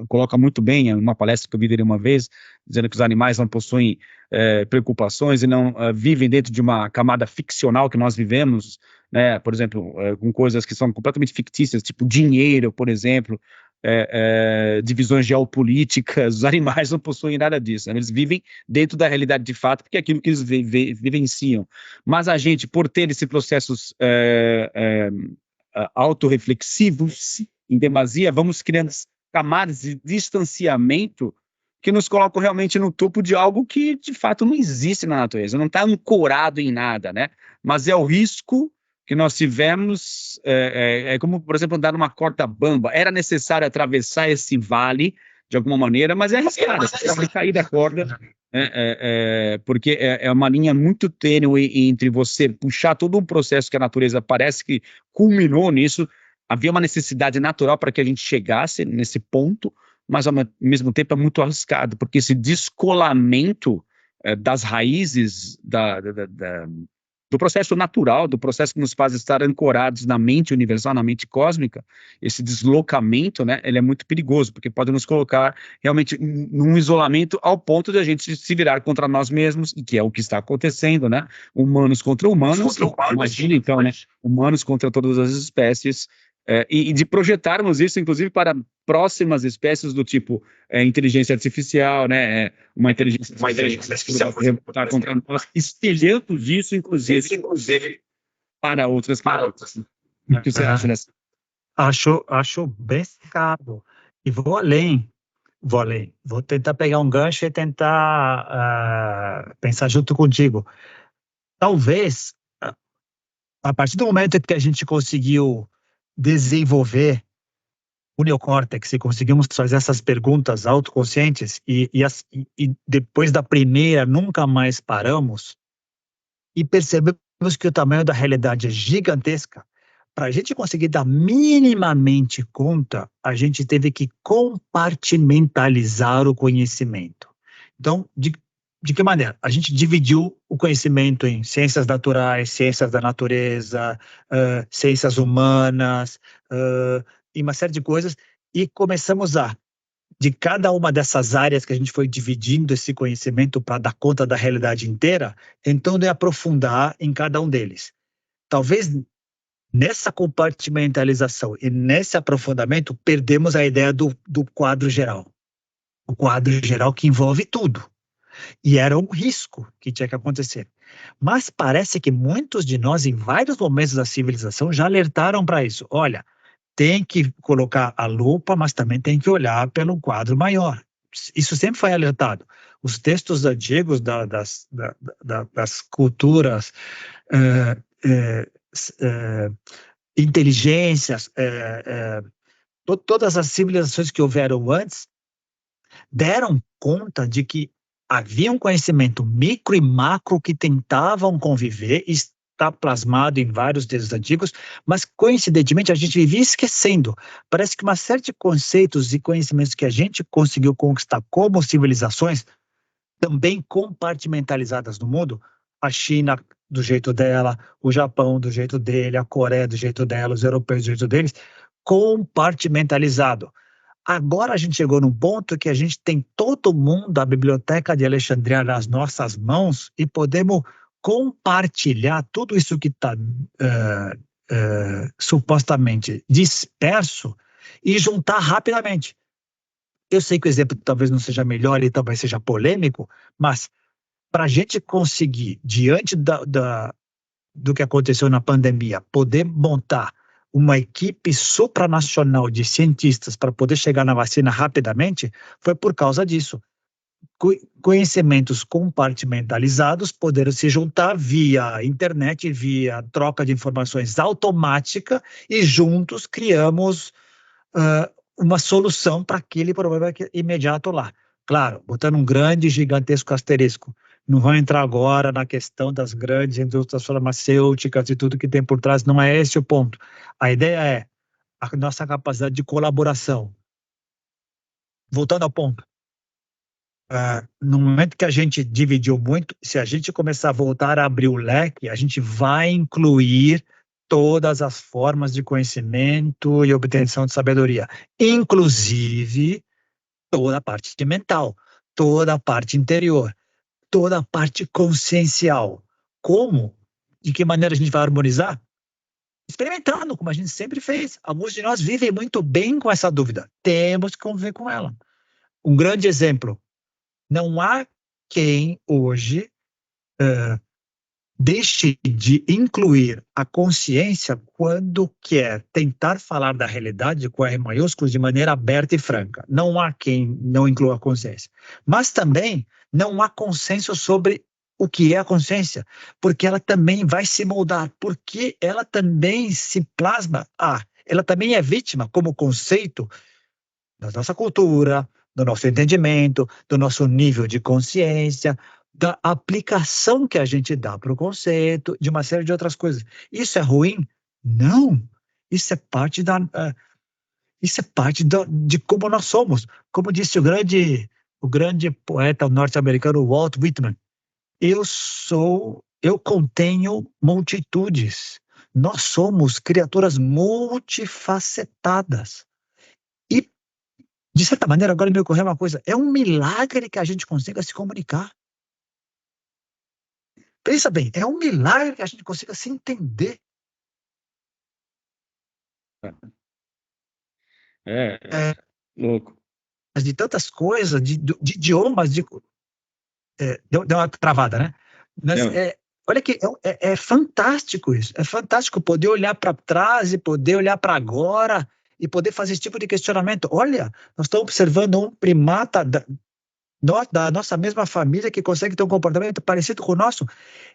coloca muito bem em uma palestra que eu vi dele uma vez, dizendo que os animais não possuem preocupações e não vivem dentro de uma camada ficcional que nós vivemos, né, por exemplo, com coisas que são completamente fictícias, tipo dinheiro, por exemplo, divisões geopolíticas. Os animais não possuem nada disso, né? Eles vivem dentro da realidade de fato, porque é aquilo que eles vivenciam. Mas a gente, por ter esses processos autorreflexivos em demasia, vamos criando camadas de distanciamento que nos colocam realmente no topo de algo que de fato não existe na natureza, não está ancorado em nada, né? Mas é o risco que nós tivemos, como, por exemplo, andar numa corda bamba. Era necessário atravessar esse vale de alguma maneira, mas é arriscado, você pode cair da corda, porque é uma linha muito tênue entre você puxar todo um processo que a natureza parece que culminou nisso. Havia uma necessidade natural para que a gente chegasse nesse ponto, mas ao mesmo tempo é muito arriscado, porque esse descolamento das raízes do processo natural, do processo que nos faz estar ancorados na mente universal, na mente cósmica, esse deslocamento, né, ele é muito perigoso, porque pode nos colocar realmente num isolamento ao ponto de a gente se virar contra nós mesmos, e que é o que está acontecendo, né, humanos contra humanos, imagina então, né, humanos contra todas as espécies, e de projetarmos isso, inclusive, para próximas espécies do tipo inteligência artificial, né, uma inteligência artificial está contra nós, espelhando isso, inclusive, para outras. O que você acha nessa? Acho bem sacado. E vou além. Vou tentar pegar um gancho e tentar pensar junto contigo. Talvez, a partir do momento que a gente conseguiu desenvolver o neocórtex e conseguimos fazer essas perguntas autoconscientes e depois da primeira nunca mais paramos e percebemos que o tamanho da realidade é gigantesca, para a gente conseguir dar minimamente conta, a gente teve que compartimentalizar o conhecimento. Então, de que maneira? A gente dividiu o conhecimento em ciências naturais, ciências da natureza, ciências humanas, e uma série de coisas, e começamos de cada uma dessas áreas que a gente foi dividindo esse conhecimento para dar conta da realidade inteira, então de aprofundar em cada um deles. Talvez nessa compartimentalização e nesse aprofundamento, perdemos a ideia do quadro geral. O quadro geral que envolve tudo. E era um risco que tinha que acontecer. Mas parece que muitos de nós, em vários momentos da civilização, já alertaram para isso. Olha, tem que colocar a lupa, mas também tem que olhar pelo quadro maior. Isso sempre foi alertado. Os textos antigos das culturas, inteligências, todas as civilizações que houveram antes, deram conta de que havia um conhecimento micro e macro que tentavam conviver, está plasmado em vários textos antigos, mas coincidentemente a gente vivia esquecendo. Parece que uma série de conceitos e conhecimentos que a gente conseguiu conquistar como civilizações, também compartimentalizadas no mundo, a China do jeito dela, o Japão do jeito dele, a Coreia do jeito dela, os europeus do jeito deles, compartimentalizado. Agora a gente chegou num ponto que a gente tem todo mundo da Biblioteca de Alexandria nas nossas mãos e podemos compartilhar tudo isso que está supostamente disperso e juntar rapidamente. Eu sei que o exemplo talvez não seja melhor e talvez seja polêmico, mas para a gente conseguir, diante do que aconteceu na pandemia, poder montar uma equipe supranacional de cientistas para poder chegar na vacina rapidamente, foi por causa disso. Conhecimentos compartimentalizados poderam se juntar via internet, via troca de informações automática e juntos criamos uma solução para aquele problema imediato lá. Claro, botando um grande, gigantesco asterisco. Não vou entrar agora na questão das grandes indústrias farmacêuticas e tudo que tem por trás, não é esse o ponto. A ideia é a nossa capacidade de colaboração. Voltando ao ponto, no momento que a gente dividiu muito, se a gente começar a voltar a abrir o leque, a gente vai incluir todas as formas de conhecimento e obtenção de sabedoria, inclusive toda a parte mental, toda a parte interior, toda a parte consciencial. Como? De que maneira a gente vai harmonizar? Experimentando, como a gente sempre fez. Alguns de nós vivem muito bem com essa dúvida. Temos que conviver com ela. Um grande exemplo. Não há quem hoje deixe de incluir a consciência quando quer tentar falar da realidade com R maiúsculo de maneira aberta e franca. Não há quem não inclua a consciência. Mas também não há consenso sobre o que é a consciência, porque ela também vai se moldar, porque ela também se plasma, ela também é vítima como conceito da nossa cultura, do nosso entendimento, do nosso nível de consciência, da aplicação que a gente dá para o conceito, de uma série de outras coisas. Isso é ruim? Não. Isso é parte Isso é parte de como nós somos. Como disse o grande poeta norte-americano Walt Whitman, eu contenho multitudes. Nós somos criaturas multifacetadas. E, de certa maneira, agora me ocorreu uma coisa: é um milagre que a gente consiga se comunicar. Pensa bem, é um milagre que a gente consiga se entender. É louco. De tantas coisas, de idiomas, deu uma travada, né? Mas, Não, olha que é fantástico isso. É fantástico poder olhar para trás e poder olhar para agora e poder fazer esse tipo de questionamento. Olha, nós estamos observando um primata da nossa mesma família que consegue ter um comportamento parecido com o nosso,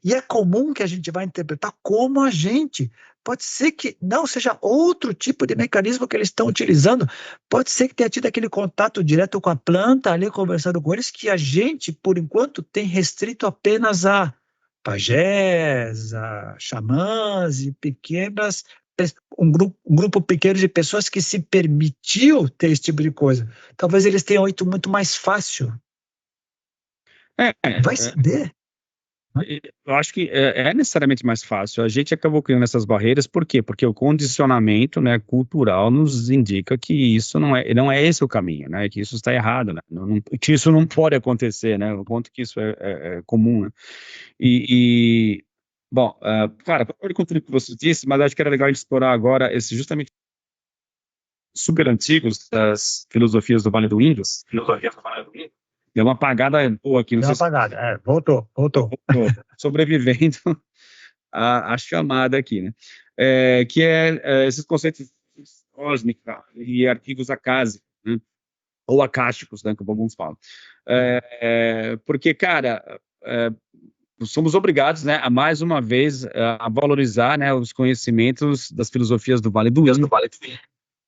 e é comum que a gente vai interpretar como a gente. Pode ser que não seja outro tipo de mecanismo que eles estão utilizando, pode ser que tenha tido aquele contato direto com a planta ali, conversando com eles, que a gente, por enquanto, tem restrito apenas a pajés, a xamãs e pequenas, um grupo pequeno de pessoas que se permitiu ter esse tipo de coisa. Talvez eles tenham ido muito mais fácil. é, Vai é, saber, né? eu acho que é necessariamente mais fácil. A gente acabou criando essas barreiras, por quê? Porque o condicionamento, né, cultural nos indica que isso não é esse o caminho, né? Que isso está errado, né? Que isso não pode acontecer, né? O ponto que isso é comum, né? Bom, cara, concordo com tudo que você disse, mas acho que era legal a gente explorar agora esses justamente super antigos das filosofias do Vale do Indo. Deu uma apagada boa aqui, não Deu uma sei se apagada. Voltou. estou sobrevivendo a chamada aqui, né? Esses conceitos cósmica e arquivos acásicos, né? Ou acásticos, né? Como alguns falam. Porque, cara, somos obrigados, né, a mais uma vez a valorizar, né, os conhecimentos das filosofias do Vale do Indo,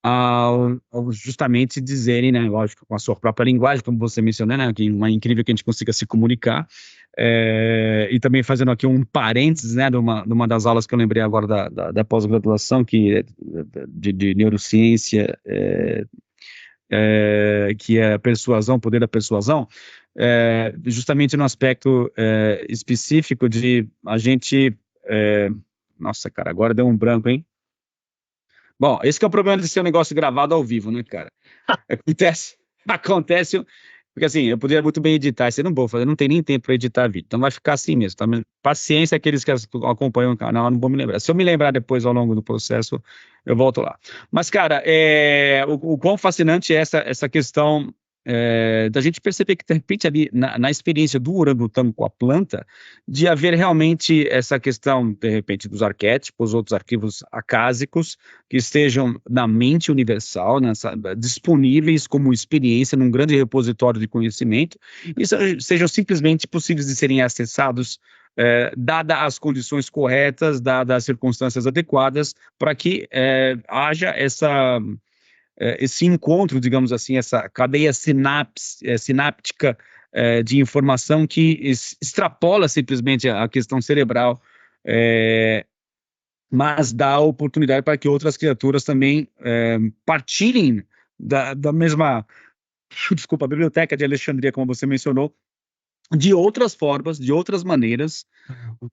ao justamente dizerem, né, lógico, com a sua própria linguagem, como você mencionou, né, que é incrível que a gente consiga se comunicar, e também fazendo aqui um parênteses, né, numa das aulas que eu lembrei agora da pós-graduação, que de neurociência, que é a persuasão, o poder da persuasão, justamente no aspecto específico de a gente, nossa, cara, agora deu um branco, hein? Bom, esse que é o problema de ser um negócio gravado ao vivo, né, cara? Acontece, porque assim, eu poderia muito bem editar, isso eu não vou fazer, não tem nem tempo para editar vídeo, então vai ficar assim mesmo, tá? Paciência, aqueles que acompanham o canal, não vou me lembrar. Se eu me lembrar depois, ao longo do processo, eu volto lá. Mas, cara, o quão fascinante é essa questão da gente perceber que, de repente, ali na experiência do orangotango com a planta, de haver realmente essa questão, de repente, dos arquétipos, outros arquivos acásicos, que estejam na mente universal, disponíveis como experiência num grande repositório de conhecimento, e sejam simplesmente possíveis de serem acessados, dadas as condições corretas, dadas as circunstâncias adequadas, para que haja esse encontro, digamos assim, essa cadeia sináptica de informação que extrapola simplesmente a questão cerebral, mas dá a oportunidade para que outras criaturas também partilhem da mesma, desculpa, biblioteca de Alexandria, como você mencionou, de outras formas, de outras maneiras,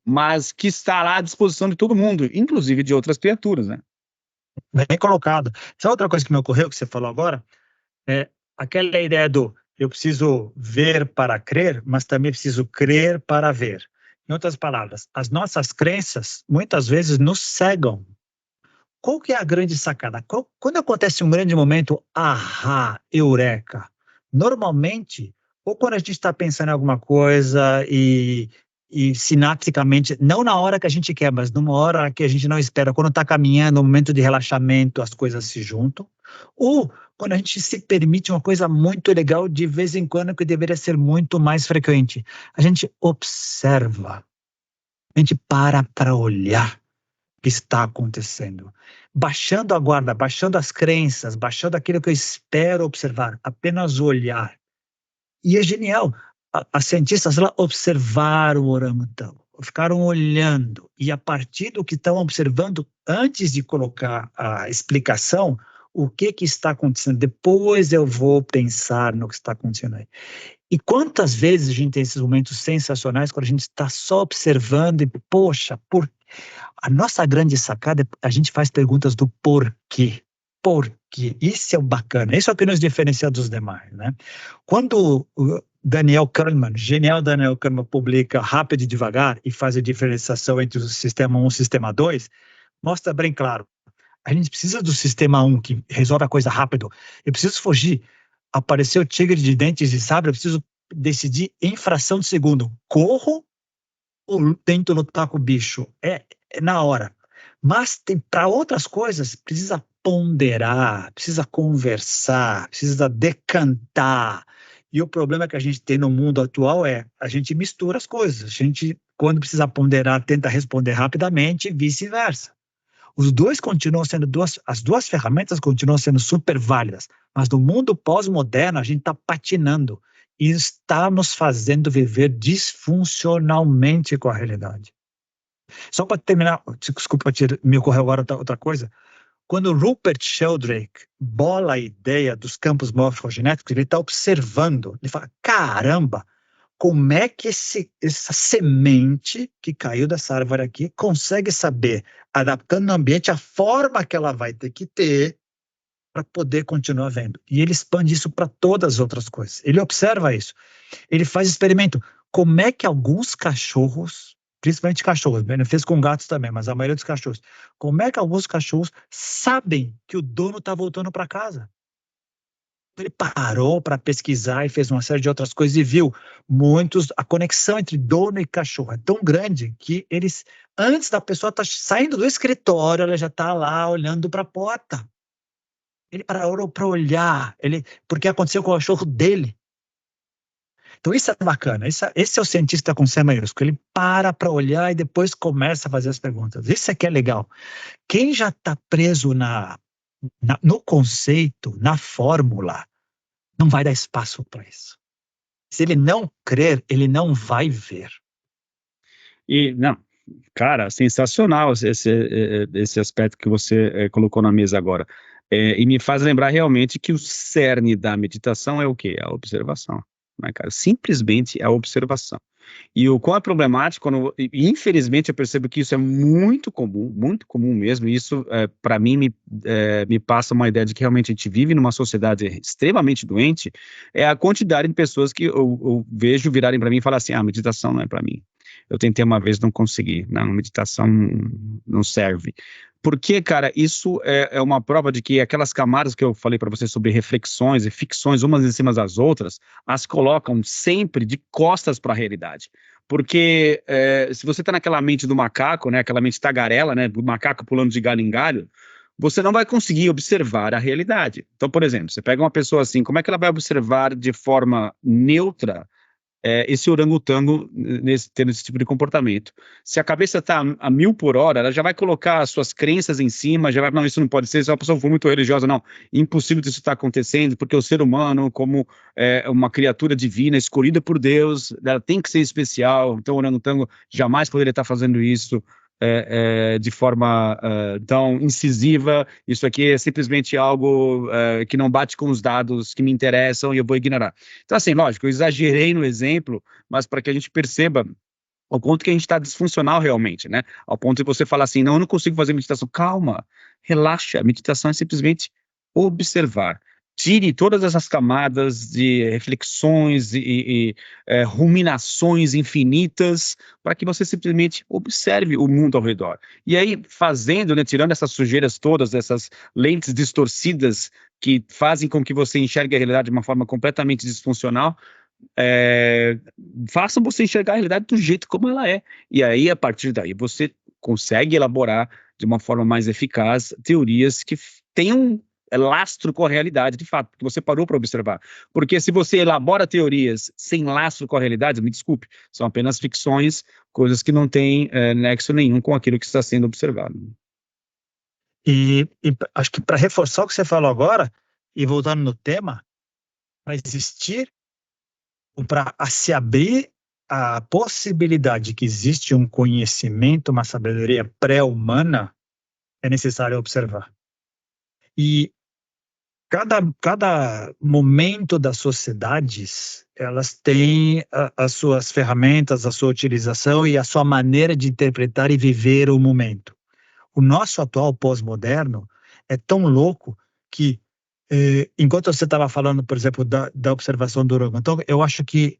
mas que estará à disposição de todo mundo, inclusive de outras criaturas, né? Bem colocado. Essa outra coisa que me ocorreu, que você falou agora, é aquela ideia do eu preciso ver para crer, mas também preciso crer para ver. Em outras palavras, as nossas crenças muitas vezes nos cegam. Qual que é a grande sacada? Quando acontece um grande momento, ahá, eureka, normalmente, ou quando a gente está pensando em alguma coisa e sinapticamente, não na hora que a gente quer, mas numa hora que a gente não espera, quando está caminhando, no momento de relaxamento, as coisas se juntam, ou quando a gente se permite uma coisa muito legal de vez em quando, que deveria ser muito mais frequente. A gente observa, a gente para olhar que está acontecendo. Baixando a guarda, baixando as crenças, baixando aquilo que eu espero observar, apenas olhar. E é genial. As cientistas lá observaram o orangotango, ficaram olhando, e a partir do que estão observando, antes de colocar a explicação, o que está acontecendo, depois eu vou pensar no que está acontecendo aí. E quantas vezes a gente tem esses momentos sensacionais quando a gente está só observando e, poxa, a nossa grande sacada é a gente faz perguntas do porquê. Por quê? Isso é o bacana, isso é o que nos diferencia dos demais, né? Quando o Daniel Kahneman, genial Daniel Kahneman, publica Rápido e Devagar e faz a diferenciação entre o sistema 1 e o sistema 2, mostra bem claro, a gente precisa do sistema 1 que resolve a coisa rápido, eu preciso fugir, apareceu o tigre de dentes de sabre, eu preciso decidir em fração de segundo, corro ou tento lutar com o bicho, é na hora. Mas para outras coisas, precisa ponderar, precisa conversar, precisa decantar. E o problema que a gente tem no mundo atual é a gente mistura as coisas. A gente, quando precisa ponderar, tenta responder rapidamente e vice-versa. Os dois continuam sendo as duas ferramentas continuam sendo super válidas, mas no mundo pós-moderno a gente está patinando e está nos fazendo viver disfuncionalmente com a realidade. Só para terminar, desculpa, me ocorreu agora outra coisa. Quando Rupert Sheldrake bola a ideia dos campos morfogenéticos, ele está observando, ele fala, caramba, como é que essa semente que caiu dessa árvore aqui consegue saber, adaptando no ambiente, a forma que ela vai ter que ter para poder continuar vendo. E ele expande isso para todas as outras coisas. Ele observa isso. Ele faz experimento. Como é que alguns cachorros, principalmente cachorros, ele fez com gatos também, mas a maioria dos cachorros, como é que alguns cachorros sabem que o dono está voltando para casa? Ele parou para pesquisar e fez uma série de outras coisas e viu a conexão entre dono e cachorro é tão grande que eles, antes da pessoa estar saindo do escritório, ela já está lá olhando para a porta. Ele parou para olhar, porque aconteceu com o cachorro dele. Então isso é bacana, esse é o cientista com C maiúsculo, ele para olhar e depois começa a fazer as perguntas. Isso é que é legal. Quem já está preso no conceito, na fórmula, não vai dar espaço para isso. Se ele não crer, ele não vai ver. E, não, cara, sensacional esse aspecto que você colocou na mesa agora. E me faz lembrar realmente que o cerne da meditação é o quê? A observação, né, cara? Simplesmente a observação. E o quão é problemático, infelizmente eu percebo que isso é muito comum mesmo, e isso para mim me passa uma ideia de que realmente a gente vive numa sociedade extremamente doente, é a quantidade de pessoas que eu vejo virarem para mim e falar assim, meditação não é para mim. Eu tentei uma vez, não consegui, não, meditação não serve. Porque, cara, isso é uma prova de que aquelas camadas que eu falei para você sobre reflexões e ficções umas em cima das outras, as colocam sempre de costas para a realidade. Porque se você está naquela mente do macaco, né, aquela mente tagarela, né, do macaco pulando de galho em galho, você não vai conseguir observar a realidade. Então, por exemplo, você pega uma pessoa assim, como é que ela vai observar de forma neutra esse orangotango tendo esse tipo de comportamento? Se a cabeça está a 1000 por hora, ela já vai colocar as suas crenças em cima, já vai, não, isso não pode ser, se uma pessoa for muito religiosa, não, impossível disso estar acontecendo, porque o ser humano, como uma criatura divina, escolhida por Deus, ela tem que ser especial, então o orangotango jamais poderia estar fazendo isso de forma tão incisiva, isso aqui é simplesmente algo que não bate com os dados que me interessam e eu vou ignorar. Então, assim, lógico, eu exagerei no exemplo, mas para que a gente perceba ao ponto que a gente está disfuncional realmente, né? Ao ponto de você falar assim, não, eu não consigo fazer meditação. Calma, relaxa, meditação é simplesmente observar. Tire todas essas camadas de reflexões e ruminações infinitas para que você simplesmente observe o mundo ao redor. E aí, fazendo, né, tirando essas sujeiras todas, essas lentes distorcidas que fazem com que você enxergue a realidade de uma forma completamente disfuncional, façam você enxergar a realidade do jeito como ela é. E aí, a partir daí, você consegue elaborar de uma forma mais eficaz teorias que tenham lastro com a realidade, de fato, que você parou para observar. Porque se você elabora teorias sem lastro com a realidade, me desculpe, são apenas ficções, coisas que não têm nexo nenhum com aquilo que está sendo observado. E acho que para reforçar o que você falou agora, e voltando no tema, para existir, para se abrir a possibilidade de que existe um conhecimento, uma sabedoria pré-humana, é necessário observar. E cada momento das sociedades, elas têm as suas ferramentas, a sua utilização e a sua maneira de interpretar e viver o momento. O nosso atual pós-moderno é tão louco que, enquanto você estava falando, por exemplo, da observação do orangotango, eu acho que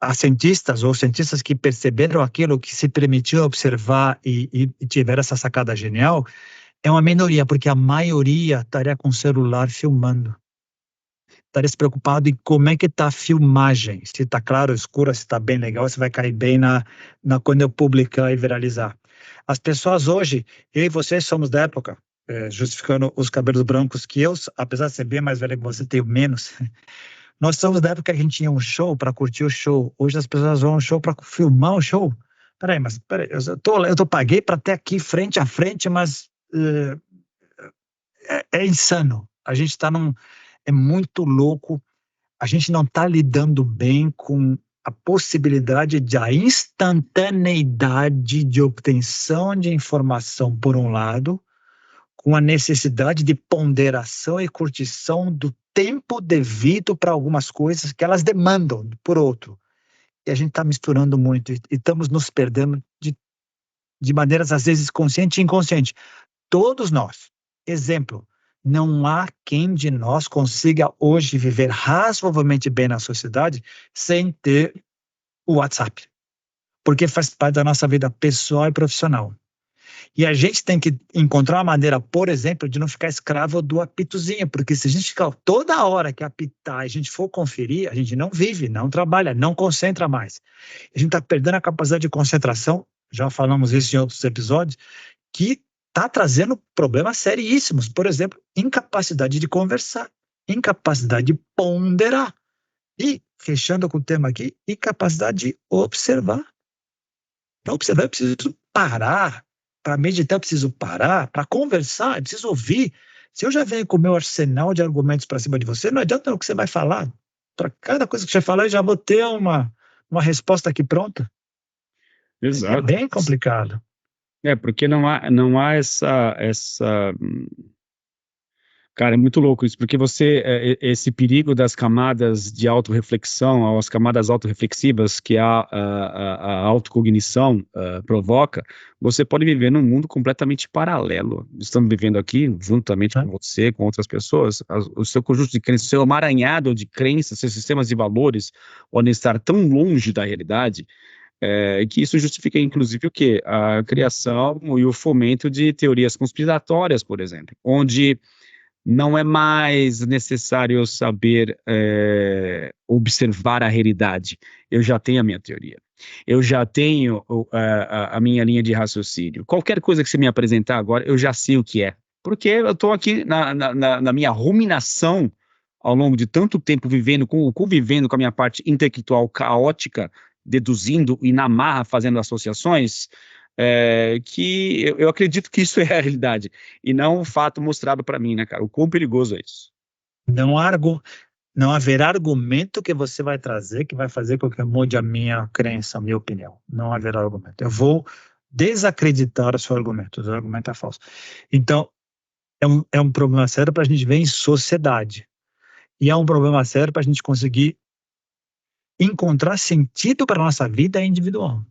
há cientistas ou cientistas que perceberam aquilo, que se permitiu observar e tiveram essa sacada genial, é uma minoria, porque a maioria estaria com o celular filmando. Estaria se preocupado em como é que está a filmagem, se está claro, escuro, se está bem legal, se vai cair bem quando eu publicar e viralizar. As pessoas hoje, eu e você somos da época, justificando os cabelos brancos, que eu, apesar de ser bem mais velho que você, tenho menos. Nós somos da época que a gente tinha um show para curtir o show. Hoje as pessoas vão ao show para filmar o show. Peraí, eu paguei para ter aqui frente a frente, mas é insano. A gente está é muito louco. A gente não está lidando bem com a possibilidade de a instantaneidade de obtenção de informação, por um lado, com a necessidade de ponderação e curtição do tempo devido para algumas coisas que elas demandam, por outro. E a gente está misturando muito e estamos nos perdendo de maneiras, às vezes, consciente e inconsciente. Todos nós. Exemplo, não há quem de nós consiga hoje viver razoavelmente bem na sociedade sem ter o WhatsApp, porque faz parte da nossa vida pessoal e profissional. E a gente tem que encontrar uma maneira, por exemplo, de não ficar escravo do apitozinho, porque se a gente ficar toda hora que apitar e a gente for conferir, a gente não vive, não trabalha, não concentra mais. A gente está perdendo a capacidade de concentração, já falamos isso em outros episódios, que está trazendo problemas seríssimos. Por exemplo, incapacidade de conversar, incapacidade de ponderar. E, fechando com o tema aqui, incapacidade de observar. Para observar, eu preciso parar. Para meditar, eu preciso parar. Para conversar, eu preciso ouvir. Se eu já venho com o meu arsenal de argumentos para cima de você, não adianta o que você vai falar. Para cada coisa que você falar, eu já vou ter uma resposta aqui pronta. Exato. É bem complicado. Porque não há Cara, é muito louco isso, porque esse perigo das camadas de autorreflexão, as camadas autorreflexivas que a autocognição provoca, você pode viver num mundo completamente paralelo. Estamos vivendo aqui, juntamente com você, com outras pessoas, o seu conjunto de crenças, o seu emaranhado de crenças, seus sistemas de valores podem estar tão longe da realidade, que isso justifica, inclusive, o quê? A criação e o fomento de teorias conspiratórias, por exemplo, onde não é mais necessário saber observar a realidade. Eu já tenho a minha teoria. Eu já tenho a minha linha de raciocínio. Qualquer coisa que você me apresentar agora, eu já sei o que é. Porque eu estou aqui na minha ruminação ao longo de tanto tempo convivendo com a minha parte intelectual caótica, deduzindo e na marra fazendo associações, que eu acredito que isso é a realidade, e não o fato mostrado para mim, né, cara? O quão perigoso é isso. Não haverá argumento que você vai trazer que vai fazer com que eu mude a minha crença, a minha opinião. Não haverá argumento. Eu vou desacreditar o seu argumento. O argumento é falso. Então, é um problema sério para a gente ver em sociedade. E é um problema sério para a gente conseguir encontrar sentido para a nossa vida individual.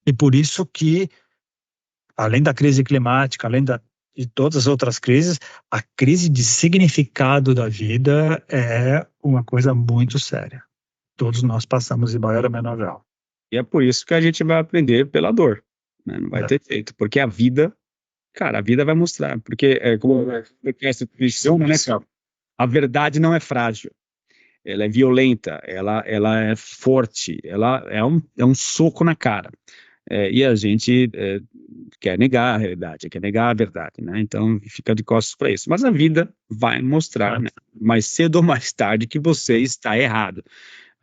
E por isso que, além da crise climática, além de todas as outras crises, a crise de significado da vida é uma coisa muito séria. Todos nós passamos em maior ou menor grau. E é por isso que a gente vai aprender pela dor, né? Não vai ter jeito, porque a vida, cara, a vida vai mostrar, porque como essa definição, né, cara? A verdade não é frágil, ela é violenta, ela é forte, ela é um soco na cara. E a gente quer negar a realidade, quer negar a verdade, né? Então fica de costas para isso. Mas a vida vai mostrar, né, mais cedo ou mais tarde, que você está errado.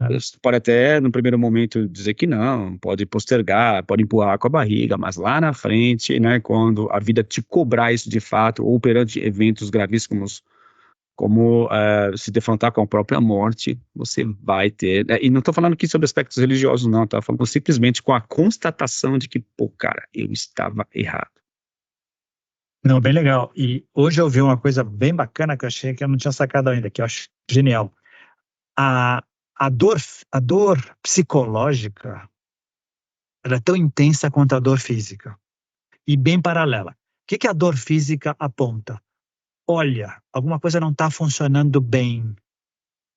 Você pode até, no primeiro momento, dizer que não, pode postergar, pode empurrar com a barriga, mas lá na frente, né, quando a vida te cobrar isso de fato, ou perante eventos gravíssimos, como se defrontar com a própria morte, você vai ter, e não estou falando aqui sobre aspectos religiosos não, estou falando simplesmente com a constatação de que, pô, cara, eu estava errado. Não, bem legal. E hoje eu vi uma coisa bem bacana que eu achei que eu não tinha sacado ainda, que eu acho genial. A, a dor, a dor psicológica, ela é tão intensa quanto a dor física e bem paralela. O que que a dor física aponta? Olha, alguma coisa não está funcionando bem.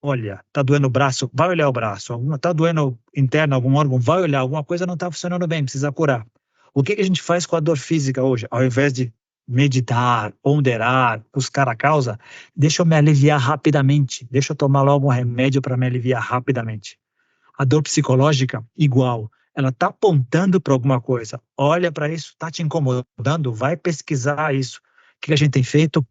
Olha, está doendo o braço, vai olhar o braço. Está doendo interno algum órgão, vai olhar. Alguma coisa não está funcionando bem, precisa curar. O que que a gente faz com a dor física hoje? Ao invés de meditar, ponderar, buscar a causa, deixa eu me aliviar rapidamente. Deixa eu tomar logo um remédio para me aliviar rapidamente. A dor psicológica, igual. Ela está apontando para alguma coisa. Olha para isso, está te incomodando, vai pesquisar isso. O que a gente tem feito?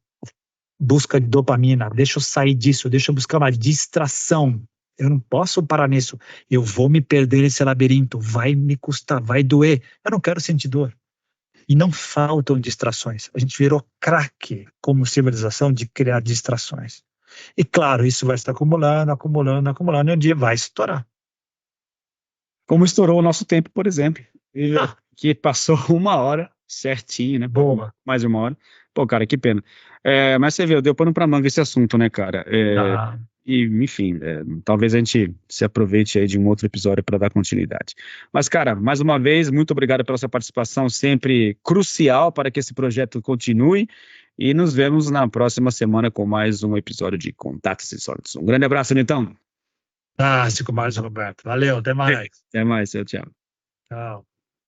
Busca de dopamina. Deixa eu sair disso, deixa eu buscar uma distração. Eu não posso parar nisso. Eu vou me perder nesse labirinto. Vai me custar, vai doer. Eu não quero sentir dor. E não faltam distrações. A gente virou craque como civilização de criar distrações. E claro, isso vai estar acumulando, acumulando, acumulando, e um dia vai estourar. Como estourou o nosso tempo, por exemplo. Ah, Que passou 1 hora certinho, né? boa. Mais de 1 hora. Pô, cara, que pena. Mas você viu, deu pano pra manga esse assunto, né, cara? Ah, E, enfim, talvez a gente se aproveite aí de um outro episódio para dar continuidade. Mas, cara, mais uma vez, muito obrigado pela sua participação, sempre crucial para que esse projeto continue. E nos vemos na próxima semana com mais um episódio de Contatos Insólitos. Um grande abraço, Nitão. fantástico, mais Roberto. Valeu, até mais. Até mais, tchau, tchau. Tchau.